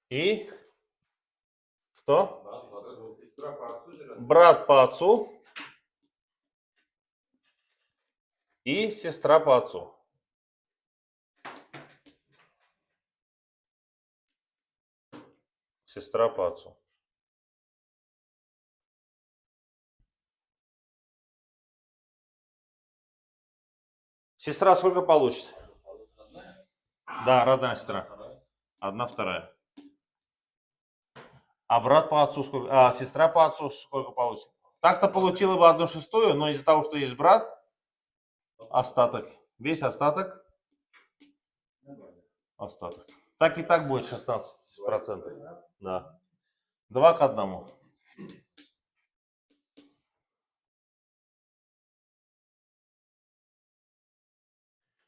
И кто? Сестра по отцу же родная. Брат по отцу. И сестра по отцу. Сестра по отцу. Сестра сколько получит? Да, родная сестра. 1/2. А брат по отцу сколько? А сестра по отцу сколько получит? Так-то получила бы 1/6, но из-за того, что есть брат, остаток. Весь остаток. Остаток. Так и так будет 16%. Да. 2:1.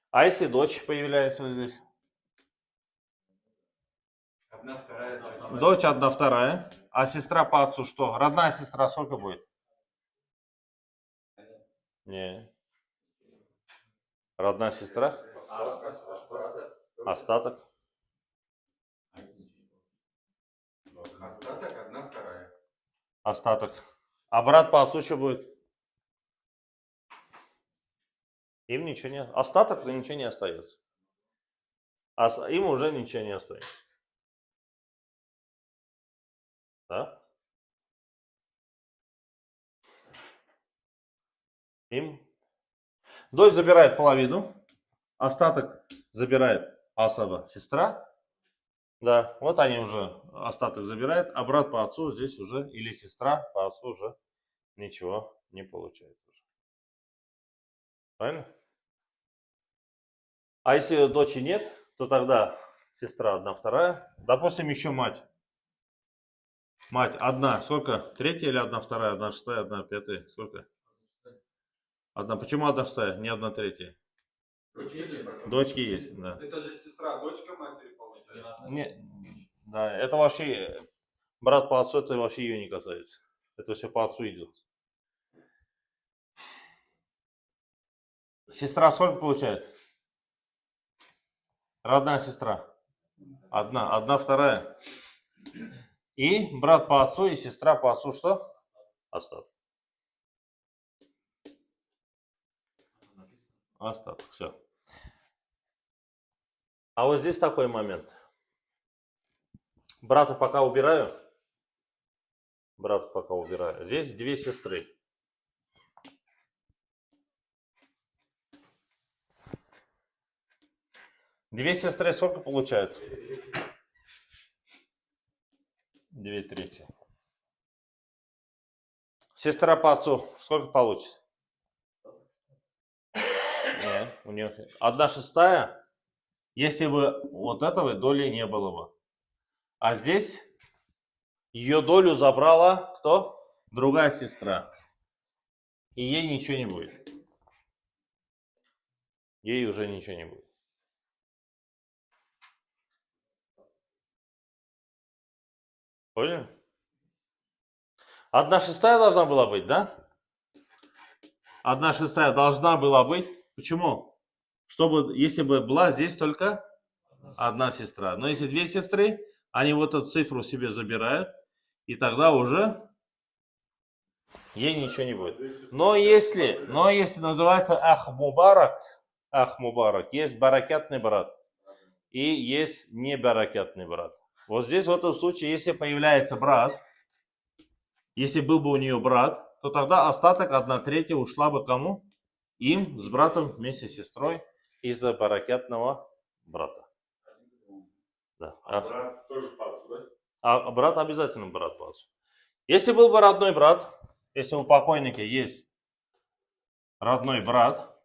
А если дочь появляется вот здесь? 1/2. Дочь 1/2. А сестра по отцу что? Родная сестра сколько будет? Не. Родная сестра? Остаток. Остаток 1/2. Остаток. А брат по отцу что будет? Им ничего не... Остаток, но ничего не остается. Им уже ничего не остается. Да? Им. Дочь забирает половину. Остаток забирает асаба, сестра. Да, вот они уже остаток забирают. А брат по отцу здесь уже, или сестра по отцу уже ничего не получает. Правильно? А если дочери нет, то тогда сестра 1/2. Допустим, еще мать. Мать одна. Сколько? 1/3 или 1/2? 1/6, 1/5? Сколько? Одна. Почему 1/6? Не 1/3. Дочки есть, да. Это же сестра, дочка матери получается. Не, да, это вообще, брат по отцу, это вообще ее не касается. Это все по отцу идет. Сестра сколько получает? Родная сестра. 1/2. И брат по отцу и сестра по отцу что? Остаток. Остаток, все. А вот здесь такой момент. Брата пока убираю. Брата пока убираю. Здесь две сестры. Две сестры сколько получают? 2/3. Сестра по отцу сколько получит? Нет, у нее 1/6, если бы вот этого доли не было бы. А здесь ее долю забрала кто? Другая сестра. И ей ничего не будет. Ей уже ничего не будет. Поняли? 1/6 должна была быть, да? 1/6 должна была быть. Почему? Чтобы, если бы была здесь только одна сестра. Но если две сестры, они вот эту цифру себе забирают, и тогда уже ей ничего не будет. Но если называется ах мубарак, есть баракятный брат и есть не баракятный брат. Вот здесь в этом случае, если появляется брат, если был бы у нее брат, то тогда остаток 1/3 ушла бы кому? Им с братом вместе с сестрой из-за баракятного брата. Да. Брат тоже по отцу, да? А брат обязательно брат по отцу. Если был бы родной брат, если у покойника есть родной брат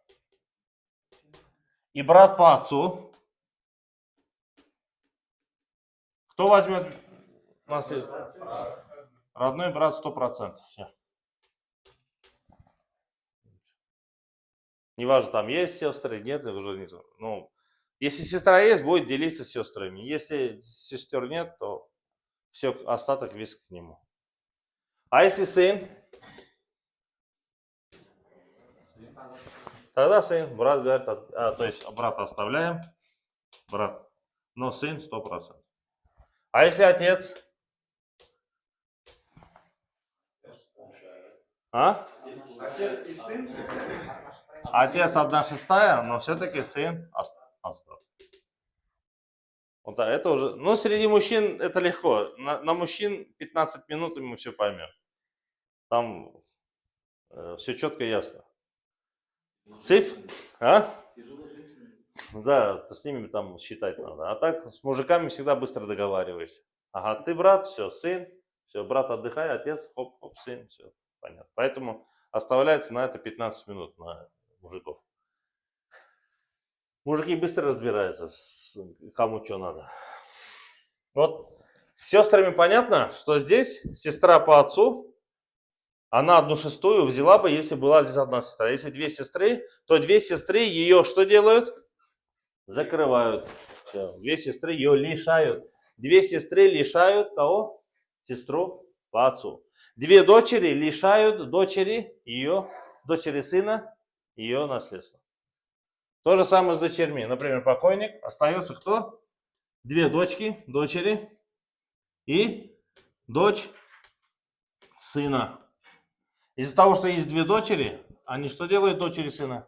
и брат по отцу, кто возьмет родной брат 100%. Все. Неважно, там есть сестры, нет, уже не знаю. Ну, если сестра есть, будет делиться с сестрами. Если сестер нет, то все, остаток весь к нему. А если сын? Тогда сын, брат говорит, то есть брата оставляем, брат, но сын 100%. А если отец? А? Отец и сын. Отец 1/6, но все-таки сын остался. Вот так, это уже, ну, среди мужчин это легко. На мужчин 15 минут, и мы все поймем. Там все четко и ясно. Цифр? А? Тяжело женщинам. Да, с ними там считать надо. А так с мужиками всегда быстро договариваешься. Ага, ты брат, все, сын, все, брат отдыхай, отец, хоп-хоп, сын, все, понятно. Поэтому оставляется на это 15 минут на мужиков. Мужики быстро разбираются, кому что надо. Вот с сестрами понятно, что здесь сестра по отцу, она 1/6 взяла бы, если была здесь одна сестра. Если две сестры, то две сестры ее что делают? Закрывают. Все. Две сестры ее лишают. Две сестры лишают кого? Сестру по отцу. Две дочери лишают дочери сына ее наследства. То же самое с дочерьми. Например, покойник, остается кто? Две дочери и дочь сына. Из-за того, что есть две дочери, они что делают, дочери сына?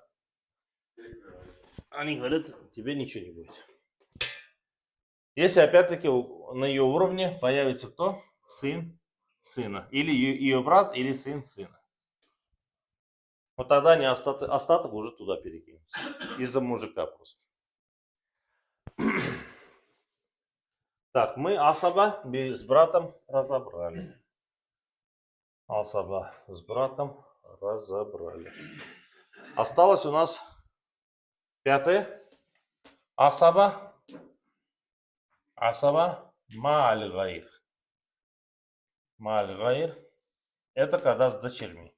Они говорят, тебе ничего не будет. Если опять-таки на ее уровне появится кто? Сын сына. Или ее брат, или сын сына. Вот тогда они остаток уже туда перекинется. Из-за мужика просто. Так, мы асаба с братом разобрали. Асаба с братом разобрали. Осталось у нас пятое. Асаба ма'аль-гайр. Ма'аль-гайр — это когда с дочерьми.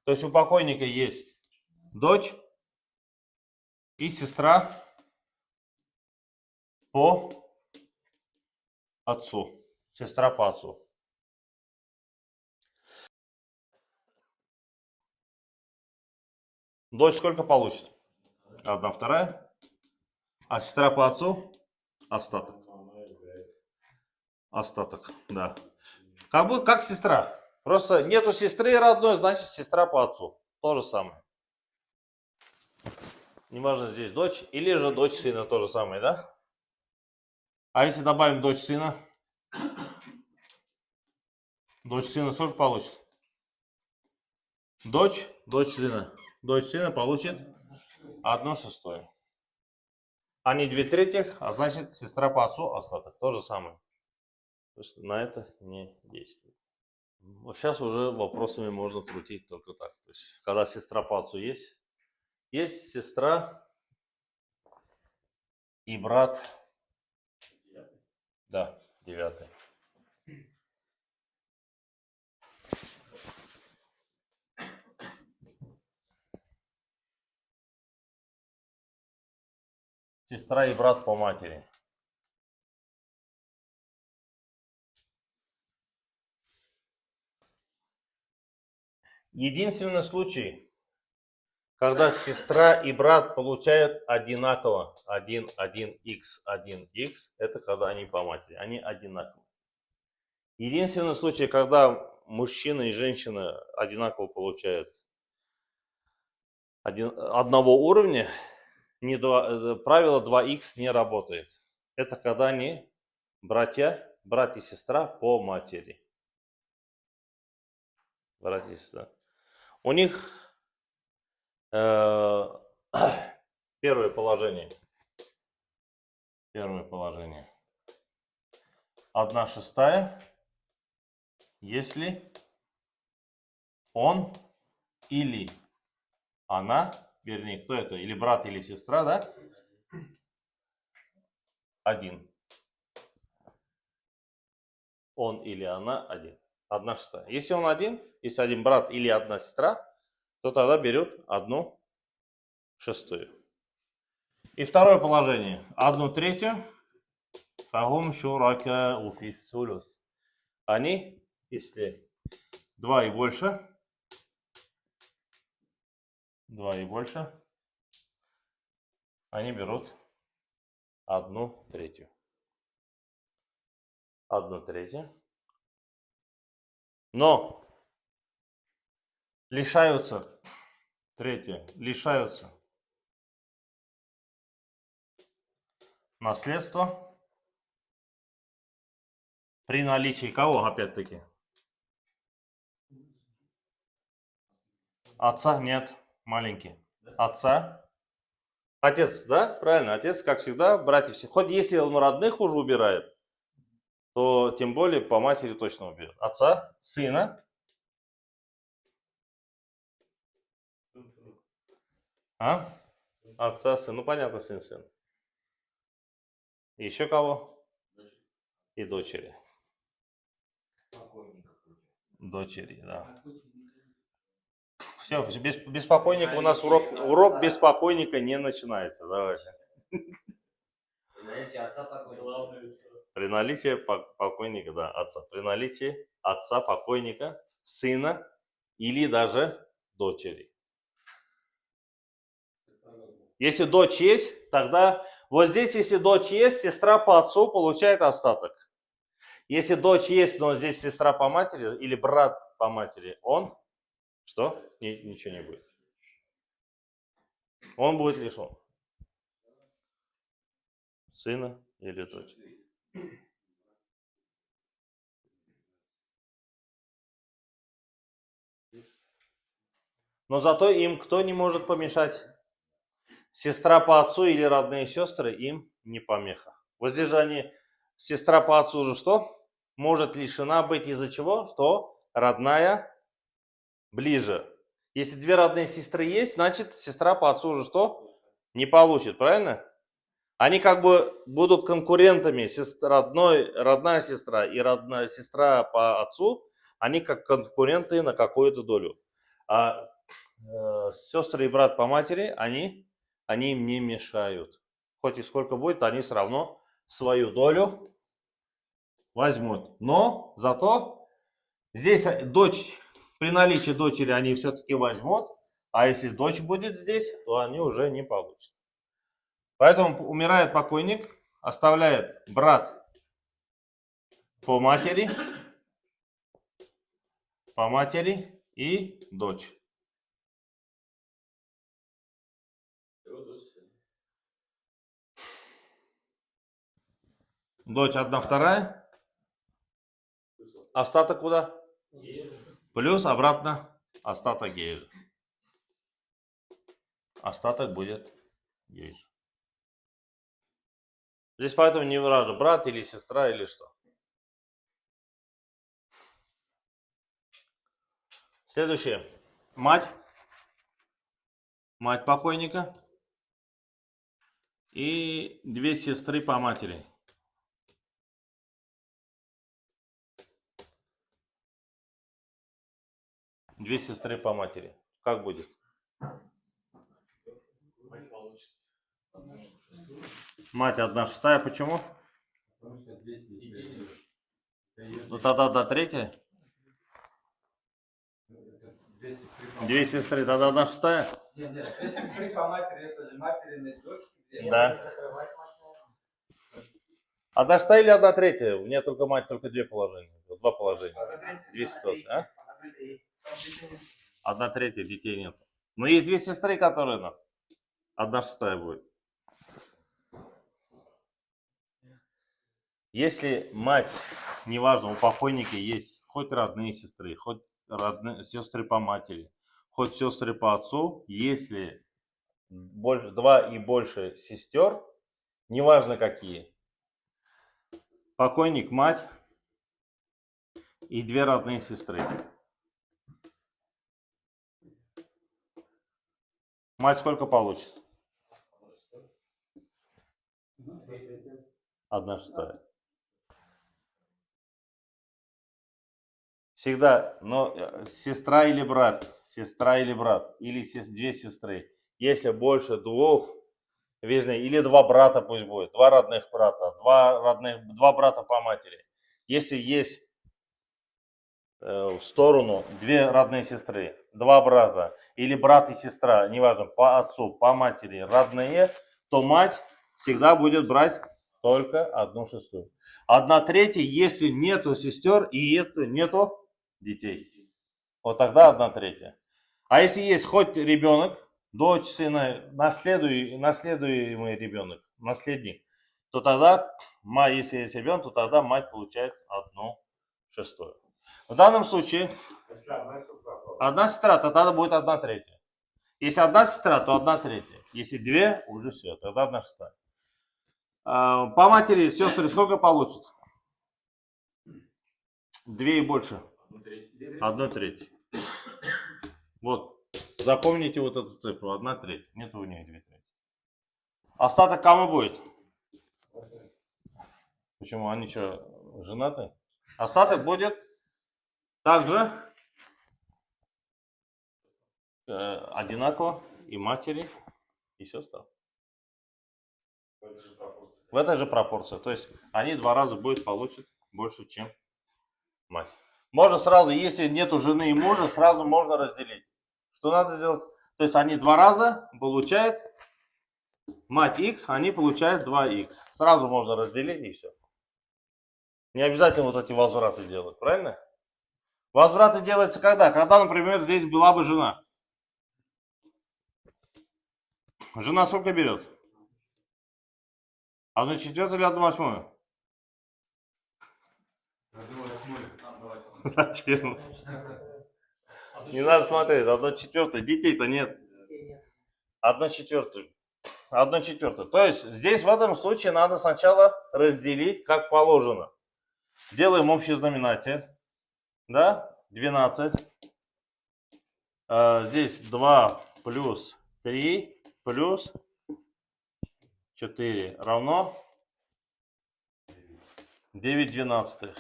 То есть у покойника есть дочь и сестра по отцу. Сестра по отцу. Дочь сколько получит? 1/2. А сестра по отцу? Остаток. Остаток, да. Как сестра. Просто нету сестры родной, значит сестра по отцу. То же самое. Неважно, здесь дочь или же дочь сына, то же самое, да? А если добавим дочь сына, Дочь сына сколько получит? Дочь сына. Дочь сына получит 1/6. А не 2/3, а значит сестра по отцу остаток. То же самое. То есть на это не действует. Вот сейчас уже вопросами можно крутить только так. То есть, когда сестра по отцу есть сестра и брат. Да, 9. Сестра и брат по матери. Единственный случай, когда сестра и брат получают одинаково 1x, это когда они по матери, они одинаковые. Единственный случай, когда мужчина и женщина одинаково получают одного уровня, правило 2х не работает. Это когда они братья, брат и сестра по матери. Братья и сестра. У них первое положение. 1/6, если он или она, вернее, кто это, или брат, или сестра, да? 1. Он или она 1. 1/6. Если он один, если один брат или одна сестра, то тогда берет 1/6. И второе положение. 1/3. Фахум шурака уфиссулус. Они, если 2 и больше, они берут 1/3. 1/3. Но лишаются наследства при наличии кого, опять-таки? Отца нет, маленький. Отца. Отец, да? Правильно, отец, как всегда, братья все. Хоть если он родных уже убирает, то тем более по матери точно уберет. Отца, сына. А? Отца, сын. Ну, понятно, сын. Еще кого? И дочери. Дочери, да. Все, без покойника у нас урок без покойника не начинается. Давайте. Наличие отца покойника. При наличии покойника, да, отца. При наличии отца покойника, сына или даже дочери. Если дочь есть, тогда вот здесь, если дочь есть, сестра по отцу получает остаток. Если дочь есть, но здесь сестра по матери или брат по матери, он что? Ничего не будет. Он будет лишен сына или дочери. Но зато им кто не может помешать? Сестра по отцу или родные сестры им не помеха. Вот здесь же они, сестра по отцу же что? Может лишена быть из-за чего? Что родная ближе. Если две родные сестры есть, значит сестра по отцу же что? Не получит, правильно? Они как бы будут конкурентами, родная сестра и родная сестра по отцу, они как конкуренты на какую-то долю. А сестры и брат по матери, они им не мешают. Хоть и сколько будет, они все равно свою долю возьмут. Но зато здесь дочь, при наличии дочери они все-таки возьмут, а если дочь будет здесь, то они уже не получат. Поэтому умирает покойник, оставляет брат по матери и дочь. Дочь 1/2, Остаток куда? Плюс обратно остаток ей же. Остаток будет ей же. Здесь поэтому не важно, брат или сестра или что. Следующее. Мать. Мать покойника. И две сестры по матери. Две сестры по матери. Как будет? Мать получит 1/6. Мать 1/6. Почему? Потому что дети. Детей нет. Ну тогда 1/3. Две сестры по Две сестры, тогда 1/6. Нет, нет, две сестры по матери, это же материные дочки. Да. 1/6 или 1/3? У меня только мать, только две положения. Два положения. Две ситуации. А? 1/3 детей нет. Но есть две сестры, которые нам. 1/6 будет. Если мать, неважно, у покойника есть хоть родные сестры, хоть родные сестры по матери, хоть сестры по отцу, если больше, 2 и больше сестер, неважно какие, покойник, мать и 2 родные сестры. Мать сколько получит? 1/6. Всегда, но сестра или брат, или две сестры. Если больше двух, вернее, или 2 брата пусть будет, 2 родных брата, 2 брата по матери. Если есть в сторону 2 родные сестры, 2 брата, или брат и сестра, неважно, по отцу, по матери, родные, то мать всегда будет брать только 1/6. 1/3, если нету сестер и нету детей. Вот тогда 1/3. А если есть хоть ребенок, дочь, сына, наследуемый ребенок, наследник, то тогда, если есть ребенок, то тогда мать получает 1/6. В данном случае, Если одна сестра, то одна сестра, то тогда будет 1/3. Если одна сестра, то 1/3. Если 2, уже все, тогда 1/6. По матери сестры сколько получат? 2 и больше. 1/3. 1/3. Вот. Запомните вот эту цифру. 1/3. Нет у них 2/3. Остаток кому будет? Почему? Они что, женаты? Остаток будет также одинаково и матери, и сестрам. в этой же пропорции. В этой же пропорции. То есть они 2 раза будут получить больше, чем мать. Можно сразу, если нету жены и мужа, сразу можно разделить. Что надо сделать? То есть они 2 раза получают, мать X, они получают 2X. Сразу можно разделить и все. Не обязательно вот эти возвраты делать, правильно? Возвраты делаются когда? Когда, например, здесь была бы жена. Жена сколько берет? 1/4 или 1/8? Зачем? Не надо смотреть, 1/4. Детей-то нет. 1/4. 1/4. То есть здесь в этом случае надо сначала разделить, как положено. Делаем общий знаменатель. Да? 12. Здесь 2 плюс 3 плюс 4 равно 9/12.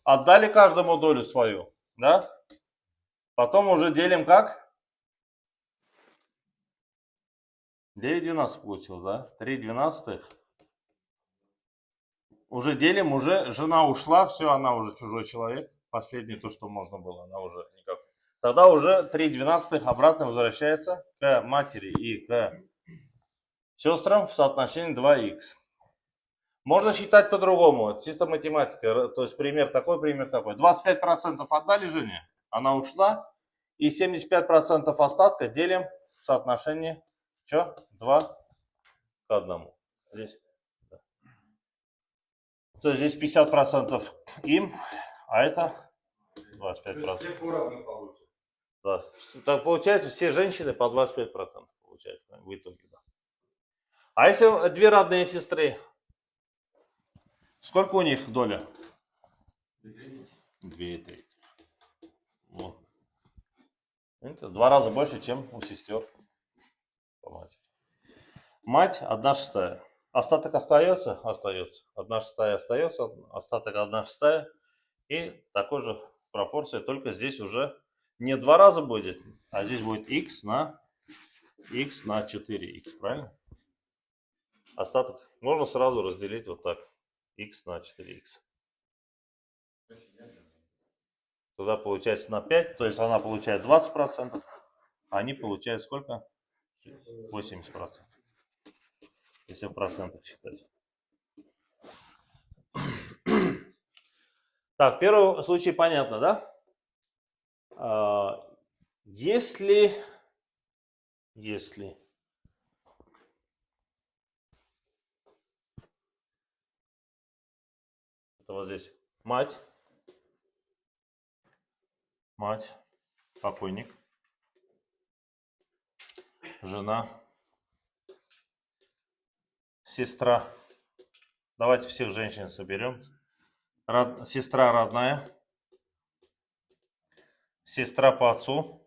Отдали каждому долю свою. Да? Потом уже делим как? 9/12 получилось, да? 3/12. Уже делим, уже жена ушла, все, она уже чужой человек. Последнее то, что можно было, она уже никак. Тогда уже 3/12 обратно возвращается к матери и к сестрам в соотношении 2х. Можно считать по-другому, чисто математика. То есть пример такой. 25% отдали жене, она ушла, и 75% остатка делим в соотношении что? 2 к 1. Здесь. Да. То есть здесь 50% им, А это То есть 25%. все поровну получат. Да. Так получается, все женщины по 25% получают в итоге. Да. А если две родные сестры, сколько у них доля? 2/3. Вот. Видите, в 2 раза больше, чем у сестер по матери. Мать 1/6. Остаток остается? Остается. 1/6 остается, остаток 1/6. И такой же в пропорции, только здесь уже не 2 раза будет, а здесь будет x на 4x, правильно? Остаток можно сразу разделить вот так. X на 4x. Тогда получается на 5, то есть она получает 20%, а они получают сколько? 80%. Если в процентах считать. Так, первый случай понятно, да? Если это вот здесь мать, покойник, жена, сестра. Давайте всех женщин соберем. Сестра родная, сестра по отцу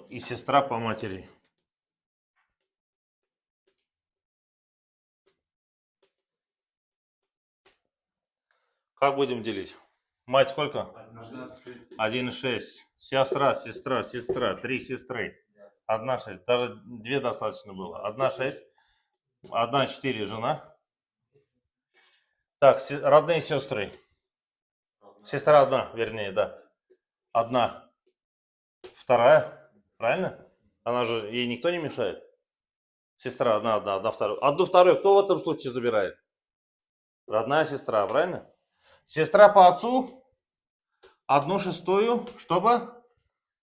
и сестра по матери. Как будем делить? Мать сколько? 1,6. Сестра, 3 сестры. 1,6. Даже 2 достаточно было. 1,6. 1,4 жена. Так, родные сестры. Сестра одна, вернее, да. Одна. Вторая. Правильно? Она же, ей никто не мешает. Сестра одна, вторую. Одну вторую кто в этом случае забирает? Родная сестра, правильно? Сестра по отцу 1/6, чтобы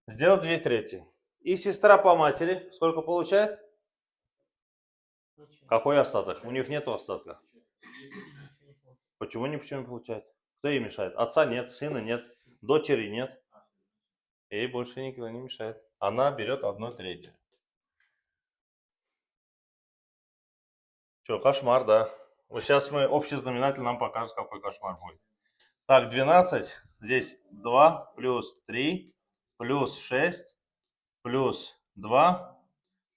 сделать 2/3. И сестра по матери сколько получает? Какой остаток? У них нет остатка. Почему ничего не получает? Кто ей мешает? Отца нет, сына нет, дочери нет. Ей больше никто не мешает. Она берет 1/3. Что, кошмар, да? Вот сейчас мы общий знаменатель нам покажет, какой кошмар будет. Так, 12. Здесь 2 плюс 3 плюс 6 плюс 2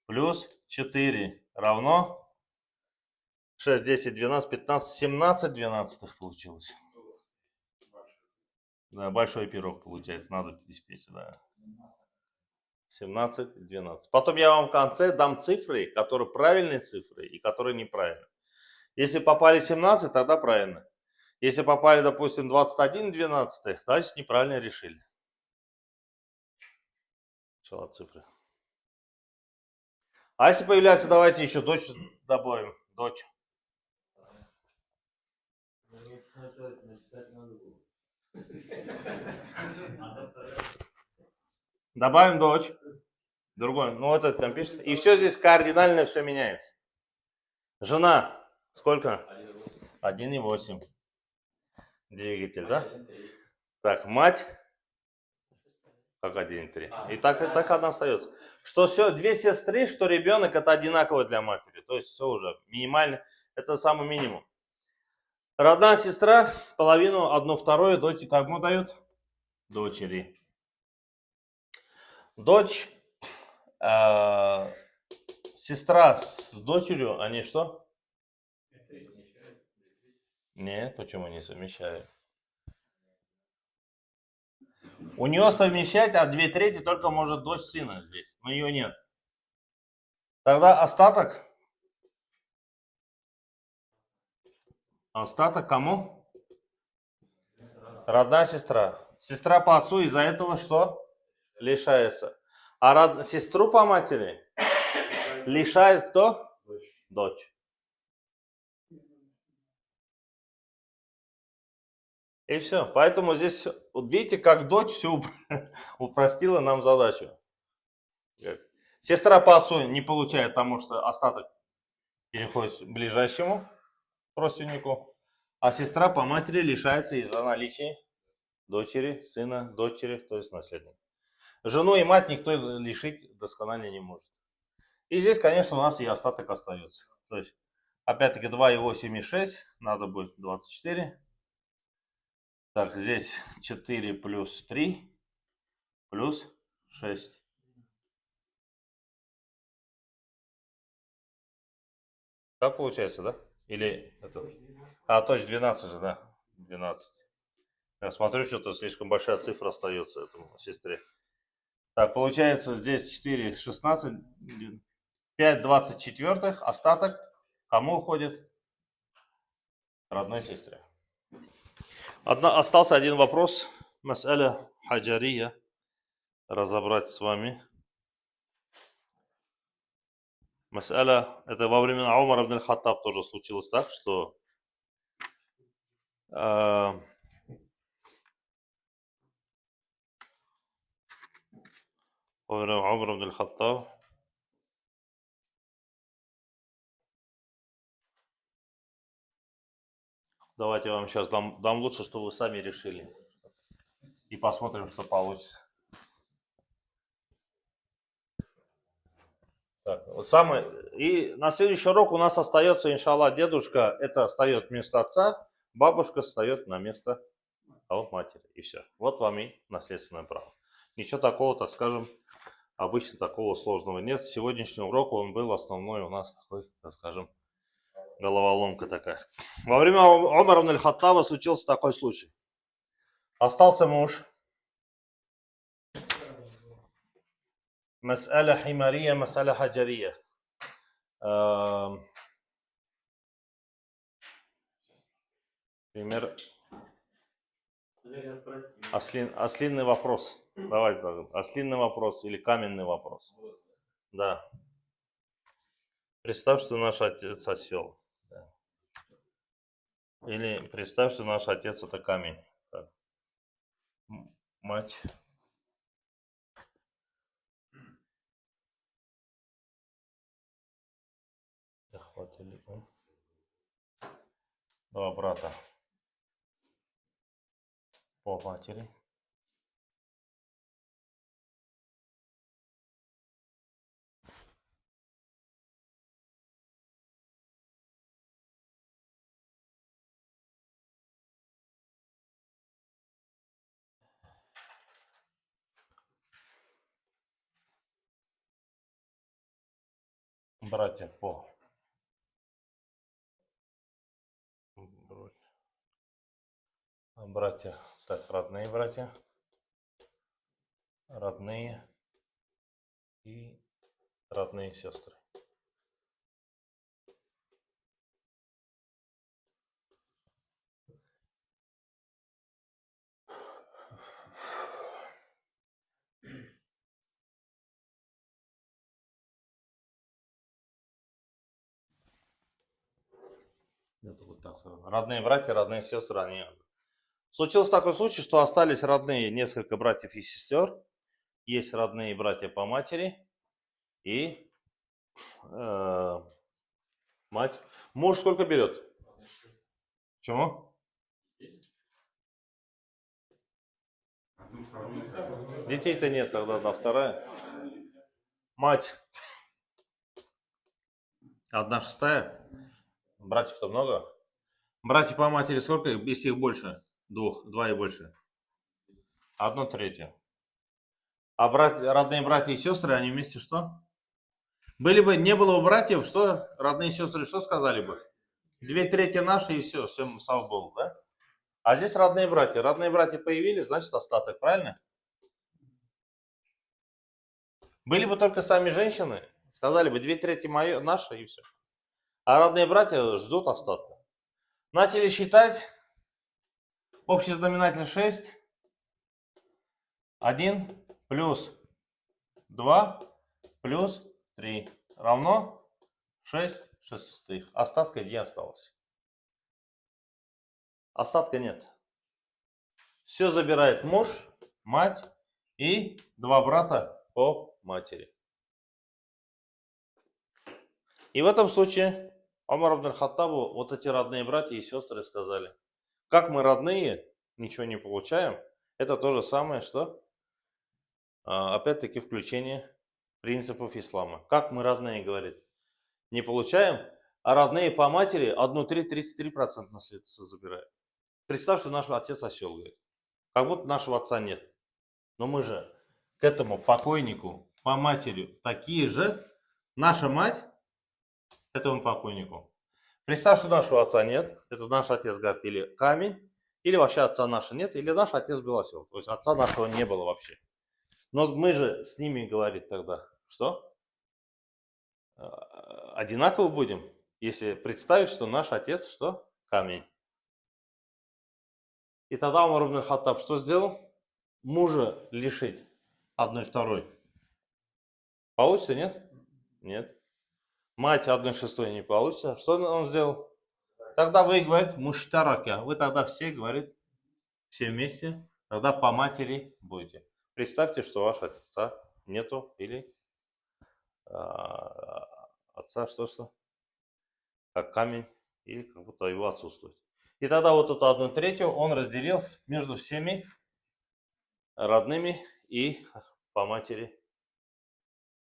плюс 4 равно 6, 10, 12, 15, 17 двенадцатых получилось. Да, большой пирог получается, надо испечь, да. 17, 12. Потом я вам в конце дам цифры, которые правильные цифры и которые неправильные. Если попали 17, тогда правильно. Если попали, допустим, 21 12, значит неправильно решили. Сначала цифры. А если появляется, давайте еще дочь добавим. Дочь. Добавим дочь. Другой. Ну вот это там пишется. И все здесь кардинально все меняется. Жена. Сколько? 1,8. Двигатель, да? Так, мать. Как 1,3. И так она остается. Что все, две сестры, что ребенок, это одинаково для матери. То есть все уже минимально. Это самый минимум. Родная сестра половину, 1/2 дочь кому дает? Дочери. Дочь, сестра с дочерью, они что? Нет, почему не совмещают? У нее совмещать, а 2/3 только может дочь сына здесь. Но ее нет. Тогда остаток. Остаток кому? Родная сестра. Сестра по отцу из-за этого что? Лишается. А сестру по матери лишает кто? Дочь. И все. Поэтому здесь, вот видите, как дочь все упростила нам задачу. Сестра по отцу не получает, потому что остаток переходит к ближайшему родственнику. А сестра по матери лишается из-за наличия дочери, сына, дочери, то есть наследника. Жену и мать никто лишить досконально не может. И здесь, конечно, у нас и остаток остается. То есть, опять-таки, 2 и 8 и 6, надо будет 24. Так, здесь 4 плюс 3 плюс 6. Так получается, да? Или это... А, точно, 12 же, да? 12. Я смотрю, что-то слишком большая цифра остается этому сестре. Так, получается здесь 4, 16, 5, 24. Остаток кому уходит? Родной сестре. Остался один вопрос. Мас'аля хаджария. Разобрать с вами. Мас'аля, это во времена Умара ибн аль-Хаттаб тоже случилось так, что во время Умара ибн аль-Хаттаб давайте я вам сейчас дам лучше, чтобы вы сами решили. И посмотрим, что получится. Так, вот самый... И на следующий урок у нас остается, иншаллах, дедушка, это встает вместо отца, бабушка встает на место матери. И все. Вот вам и наследственное право. Ничего такого, так скажем, обычно такого сложного нет. С сегодняшнего урока он был основной у нас такой, так скажем, головоломка такая. Во время Умара ибн аль-Хаттаба случился такой случай. Остался муж. Мас'аля химария, мас'аля хаджария. Пример. Ослинный вопрос. Давайте даже. Ослинный вопрос или каменный вопрос. Да. Представь, что наш отец осел. Да. Или представь, что наш отец это камень. Так. Мать. Захватили. Два брата. По матери. Братья по. Братья, так, родные братья. Родные и родные сестры. Это вот так. Родные братья, родные сестры, они... Случился такой случай, что остались родные несколько братьев и сестер. Есть родные братья по матери и мать. Муж сколько берет? Почему? Детей-то нет, тогда одна вторая. Мать 1/6. Братьев-то много. Братьев по матери сколько? Если их больше? 2 и больше. 1/3. А родные братья и сестры, они вместе что? Не было бы братьев, что родные сестры что сказали бы? 2/3 наши и все, всем слава Богу, да? А здесь родные братья. Родные братья появились, значит остаток, правильно? Были бы только сами женщины, сказали бы 2/3 мое, наше и все. А родные братья ждут остатка. Начали считать. Общий знаменатель 6. 1 плюс 2 плюс 3 равно 6 шестых. Остатка где осталось? Остатка нет. Все забирает муж, мать и 2 брата по матери. И в этом случае Омар ибн Хаттабу вот эти родные братья и сестры сказали: как мы родные, ничего не получаем, это то же самое, что опять-таки включение принципов ислама. Как мы родные, говорит, не получаем, а родные по матери 1/3, 33% наследства забирают. Представь, что наш отец осел, говорит. Как будто нашего отца нет. Но мы же к этому покойнику по матери такие же. Наша мать этому покойнику. Представь, что нашего отца нет. Это наш отец, говорит, или камень, или вообще отца нашего нет, или наш отец был осел. То есть отца нашего не было вообще. Но мы же с ними, говорит тогда, что? Одинаково будем, если представить, что наш отец, что? Камень. И тогда Умар ибн Хаттаб что сделал? Мужа лишить одной второй. Получится, нет? Нет. Мать 1/6 не получится. Что он сделал? Тогда вы, говорит, муштарака. Вы тогда все, говорит, все вместе, тогда по матери будете. Представьте, что вашего отца нету, или отца что? Как камень, или как будто его отсутствует. И тогда вот эту 1/3 он разделил между всеми родными и по матери,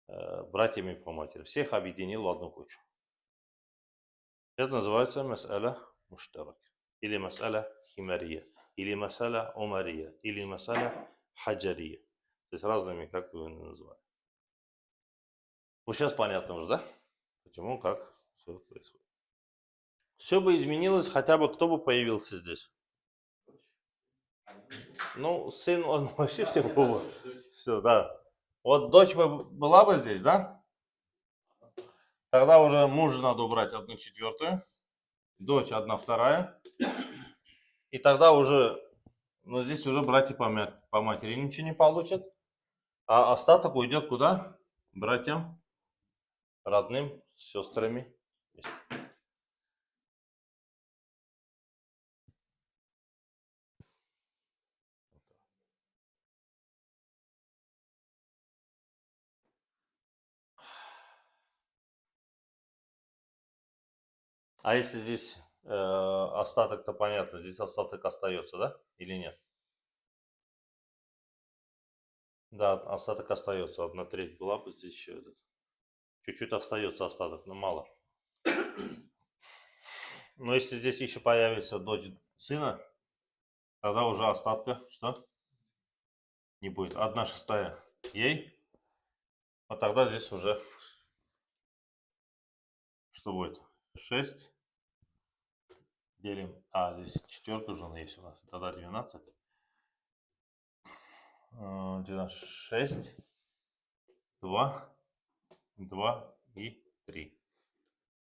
братьями по матери. Всех объединил в одну кучу. Это называется мас'аля муштарак. Или мас'аля химария. Или мас'аля омария. Или мас'аля хаджария. То есть разными, как вы называете. Вот сейчас понятно уже, да? Почему, как все происходит. Все бы изменилось, хотя бы кто бы появился здесь. Ну, сын, он вообще всего бы. Все, да. Вот дочь бы была бы здесь, да? Тогда уже мужа надо убрать 1/4. Дочь 1/2. И тогда уже, ну здесь уже братья по матери ничего не получат. А остаток уйдет куда? Братьям, родным, с сестрами. А если здесь остаток-то понятно, здесь остаток остается, да? Или нет? Да, остаток остается. 1/3 была бы здесь еще этот. Чуть-чуть остается остаток, но мало. Но если здесь еще появится дочь сына, тогда уже остатка что? Не будет. 1/6 ей. А тогда здесь уже что будет? 6 делим. А, здесь 4 жена есть у нас. Тогда 12. 6, 2, 2 и 3.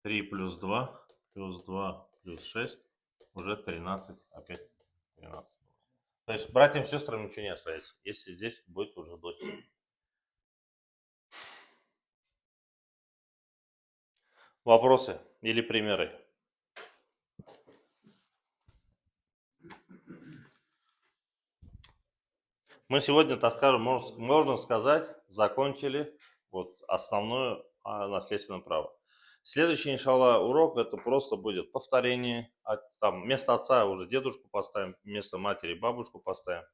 3 плюс 2, плюс 2, плюс 6, уже 13, опять 13. То есть братьям и сестрам ничего не остается, если здесь будет уже дочь. Вопросы или примеры? Мы сегодня, так скажем, можно сказать, закончили вот основное наследственное право. Следующий, иншаллах, урок это просто будет повторение. Там вместо отца уже дедушку поставим, вместо матери бабушку поставим.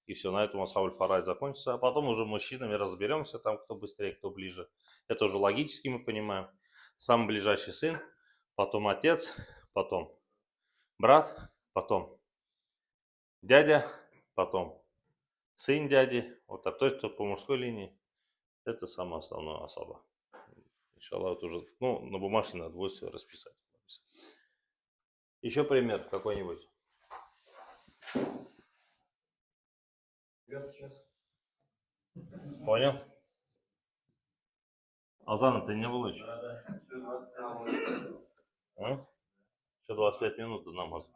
И все, на этом асхабуль фарайд закончится. А потом уже мужчинами разберемся, там кто быстрее, кто ближе. Это уже логически мы понимаем. Самый ближайший сын, потом отец, потом брат, потом дядя, потом сын дяди, вот так, то есть по мужской линии, это самое основное особо. Иншаллах, это уже, ну, на бумажке надо будет все расписать. Еще пример какой-нибудь. Понял? Алзана, ты не было еще? А? Еще 25 минут до намаза.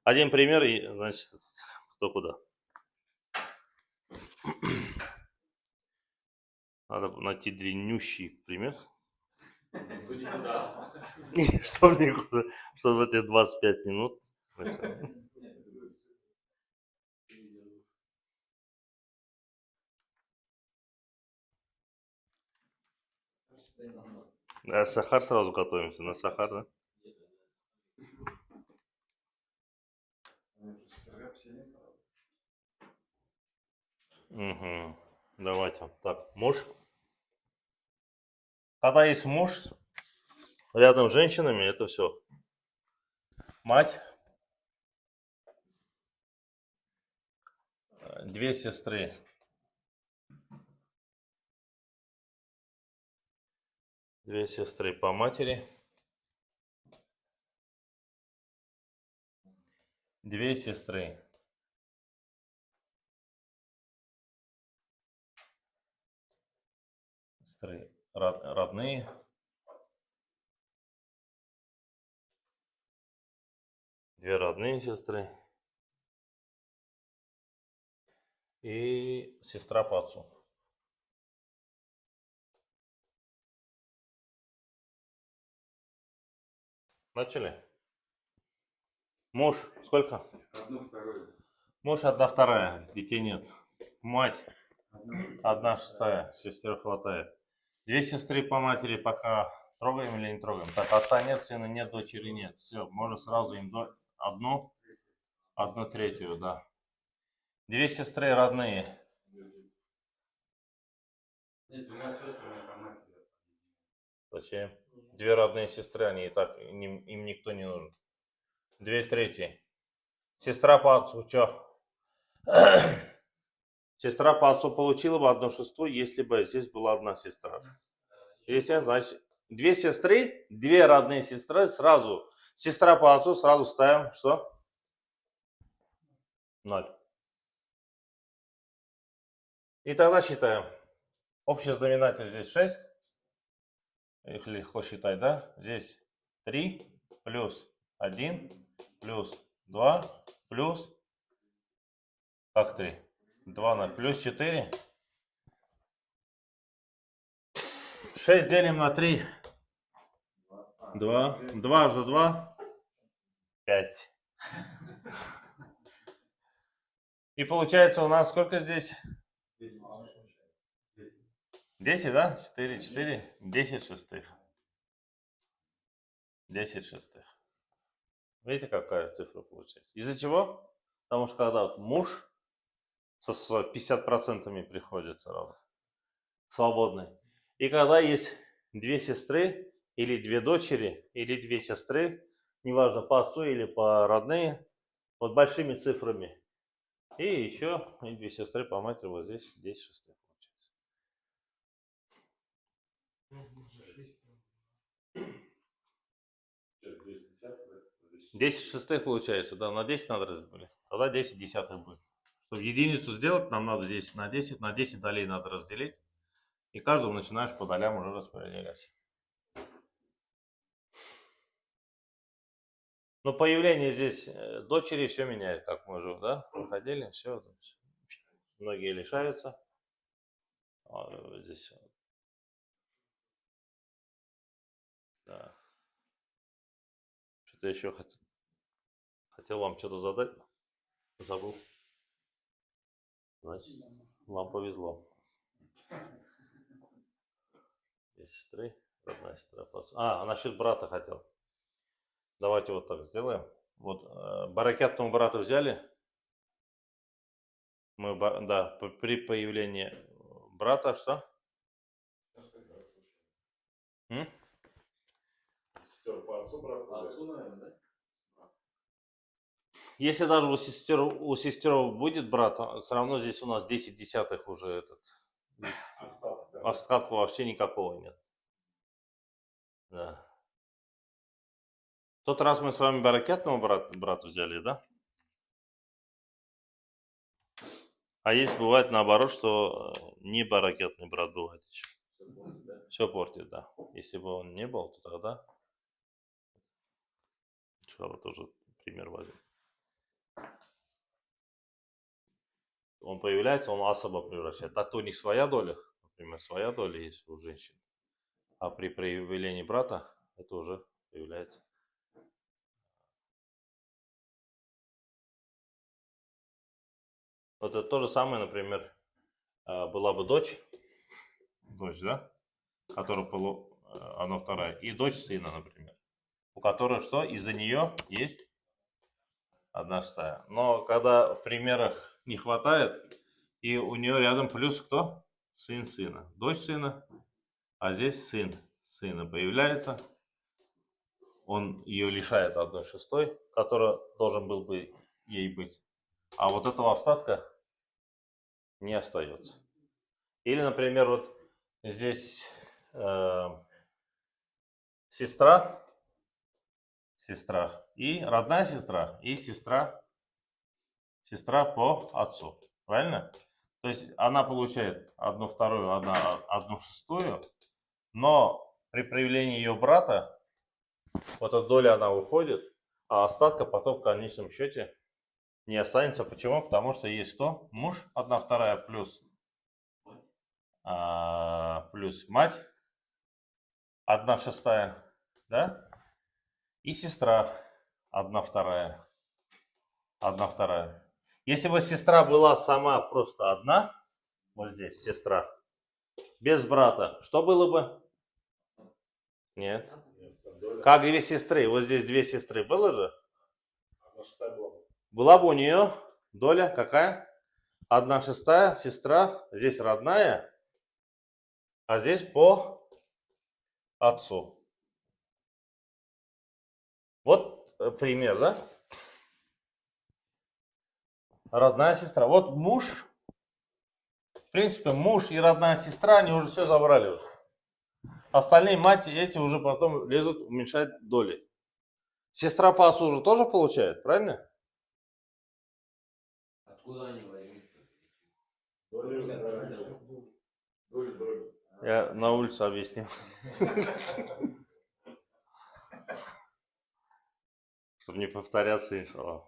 Один пример, и, значит, кто куда. Надо найти длиннющий пример. Чтобы никуда, чтобы эти 25 минут. Сахар сразу готовимся. На сахар, да? Если четверга посидим сразу. Угу. Давайте. Так, муж. Когда есть муж, рядом с женщинами, это все. Мать. Две сестры. Две сестры по матери. Две сестры. Сестры родные. Две родные сестры. И сестра по отцу. Начали? Муж, сколько? Одну вторую. Муж 1/2, детей нет. Мать Одну. 1/6, сестер хватает. Две сестры по матери пока трогаем или не трогаем? Так, отца нет, сына нет, дочери нет. Все, можно сразу им одну 1/3, да. Две сестры родные. Есть двумя сестрами по матери. Зачем? Две родные сестры, они и так, им никто не нужен. 2/3. Сестра по отцу, что? Сестра по отцу получила бы 1/6, если бы здесь была одна сестра. Если, значит, две сестры, две родные сестры, сразу. Сестра по отцу сразу ставим, что? 0. И тогда считаем. Общий знаменатель здесь 6. Их легко считать, да? Здесь 3 плюс 1 плюс 2 плюс... Как 3? 2 на плюс 4. 6 делим на 3. 2. 2 × 2. 5. И получается у нас сколько здесь? 10, да? 4, 4. 10/6. 10/6. Видите, какая цифра получается? Из-за чего? Потому что когда вот муж со 50% приходит сразу, свободный. И когда есть две сестры, или две дочери, или две сестры, неважно, по отцу или по родные, вот большими цифрами. И еще и две сестры по матери, вот здесь 10/6 получается. 10/6 получается, да, на 10 надо разделить. Тогда 10/10 будет. Чтобы единицу сделать, нам надо 10 на 10. На 10 долей надо разделить. И каждому начинаешь по долям уже распределять. Но появление здесь дочери все меняет, как мы уже, да, проходили, все. Многие лишаются. Здесь. Да. Что-то еще хотел вам что-то задать. Забыл. Значит, вам повезло. Две сестры, родная сестра. А насчет брата хотел. Давайте вот так сделаем. Вот баракятному брату взяли. Мы, да, при появлении брата что? Сестер по отцу, брат. По отцу, наверное, да? Если даже у сестер будет брат, все равно здесь у нас 10/10 уже этот. Остаток, да. Остатка вообще никакого нет. Да. В тот раз мы с вами баракятного брата взяли, да? А есть бывает наоборот, что не баракятный брат бывает еще. Все портит, да. Если бы он не был, то тогда... Сначала тоже пример возьмем. Он появляется, он особо превращает. Так-то у них своя доля, например, своя доля есть у женщин. А при появлении брата это уже появляется. Вот это то же самое, например, была бы дочь, да, которая одна вторая, и дочь сына, например, у которой что? Из-за нее есть одна шестая. Но когда в примерах не хватает, и у нее рядом плюс кто? Сын сына. Дочь сына, а здесь сын сына появляется. Он ее лишает одной шестой, которая должен был бы ей быть. А вот этого остатка не остается. Или, например, вот здесь сестра и родная сестра, и сестра по отцу. Правильно? То есть она получает одну вторую, одну шестую, но при проявлении ее брата вот эта доля она уходит, а остатка потом в конечном счете не останется. Почему? Потому что есть кто? Муж, одна вторая плюс мать, одна шестая, да? И сестра, одна вторая. Если бы сестра была сама просто одна, вот здесь сестра, без брата, что было бы? Нет. Как две сестры, вот здесь две сестры, было же? Одна шестая была. Была бы у нее доля какая? Одна шестая, сестра, здесь родная, а здесь по отцу. Вот пример, да? Родная сестра. Вот муж, в принципе, муж и родная сестра, они уже все забрали уже. Остальные мать эти уже потом лезут, уменьшать доли. Сестра по отцу уже тоже получает, правильно? Откуда они возьмут? Доли. Я на улице объяснил. Чтобы не повторяться, иншаллах.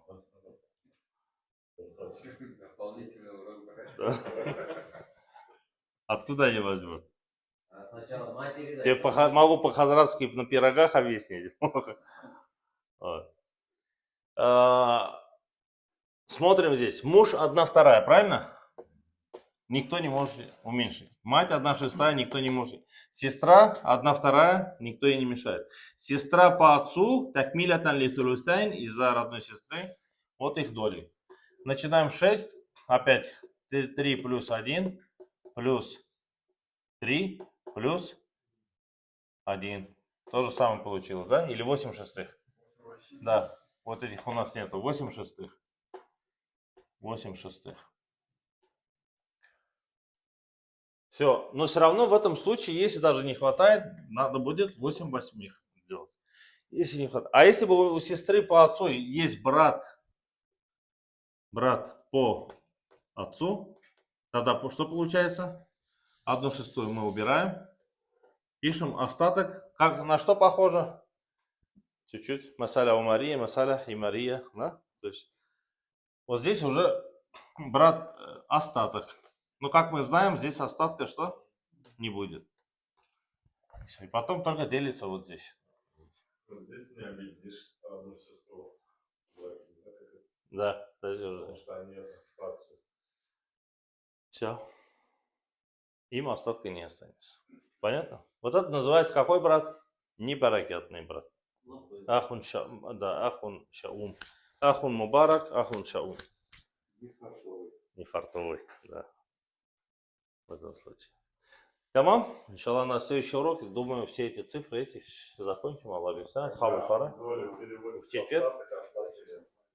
Дополнительный урок брать. Откуда они возьмут? А сначала матери Тебе могу по-хазратски на пирогах объяснить. Вот. Смотрим здесь. Муж одна вторая, правильно? Никто не может уменьшить. Мать одна шестая, никто не может. Сестра одна вторая, никто ей не мешает. Сестра по отцу, такмилятан ли сулустайн, из-за родной сестры, вот их доли. Начинаем 6, опять 3 плюс 1, плюс 3, плюс 1. То же самое получилось, да? Или 8 шестых? Да, вот этих у нас нету. 8 шестых. 8 шестых. Все, но все равно в этом случае, если даже не хватает, надо будет 8 восьмих делать. Если не хватает. А если бы у сестры по отцу есть брат по отцу, тогда что получается? 1/6 мы убираем. Пишем остаток. Как, на что похоже? Чуть-чуть. Масаля у Марии, масаля и Мария. Да? То есть вот здесь уже брат остаток. Но как мы знаем, здесь остатка что? Не будет. И потом только делится вот здесь. Здесь не объединишь одну сестру. Да, здесь уже. Потому что они отцу. Все. Им остатка не останется. Понятно? Вот это называется какой брат? Небаракятный брат. Ахун шаум. Ахун мубарак, ахун шаум. Не фартовый, да. В этом случае. Тамам, иншаллах, на следующий урок, думаю, все эти цифры закончим. Аллах бисмилlah. Асхабу фара. В четверг.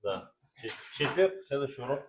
Да. В четверг, следующий урок.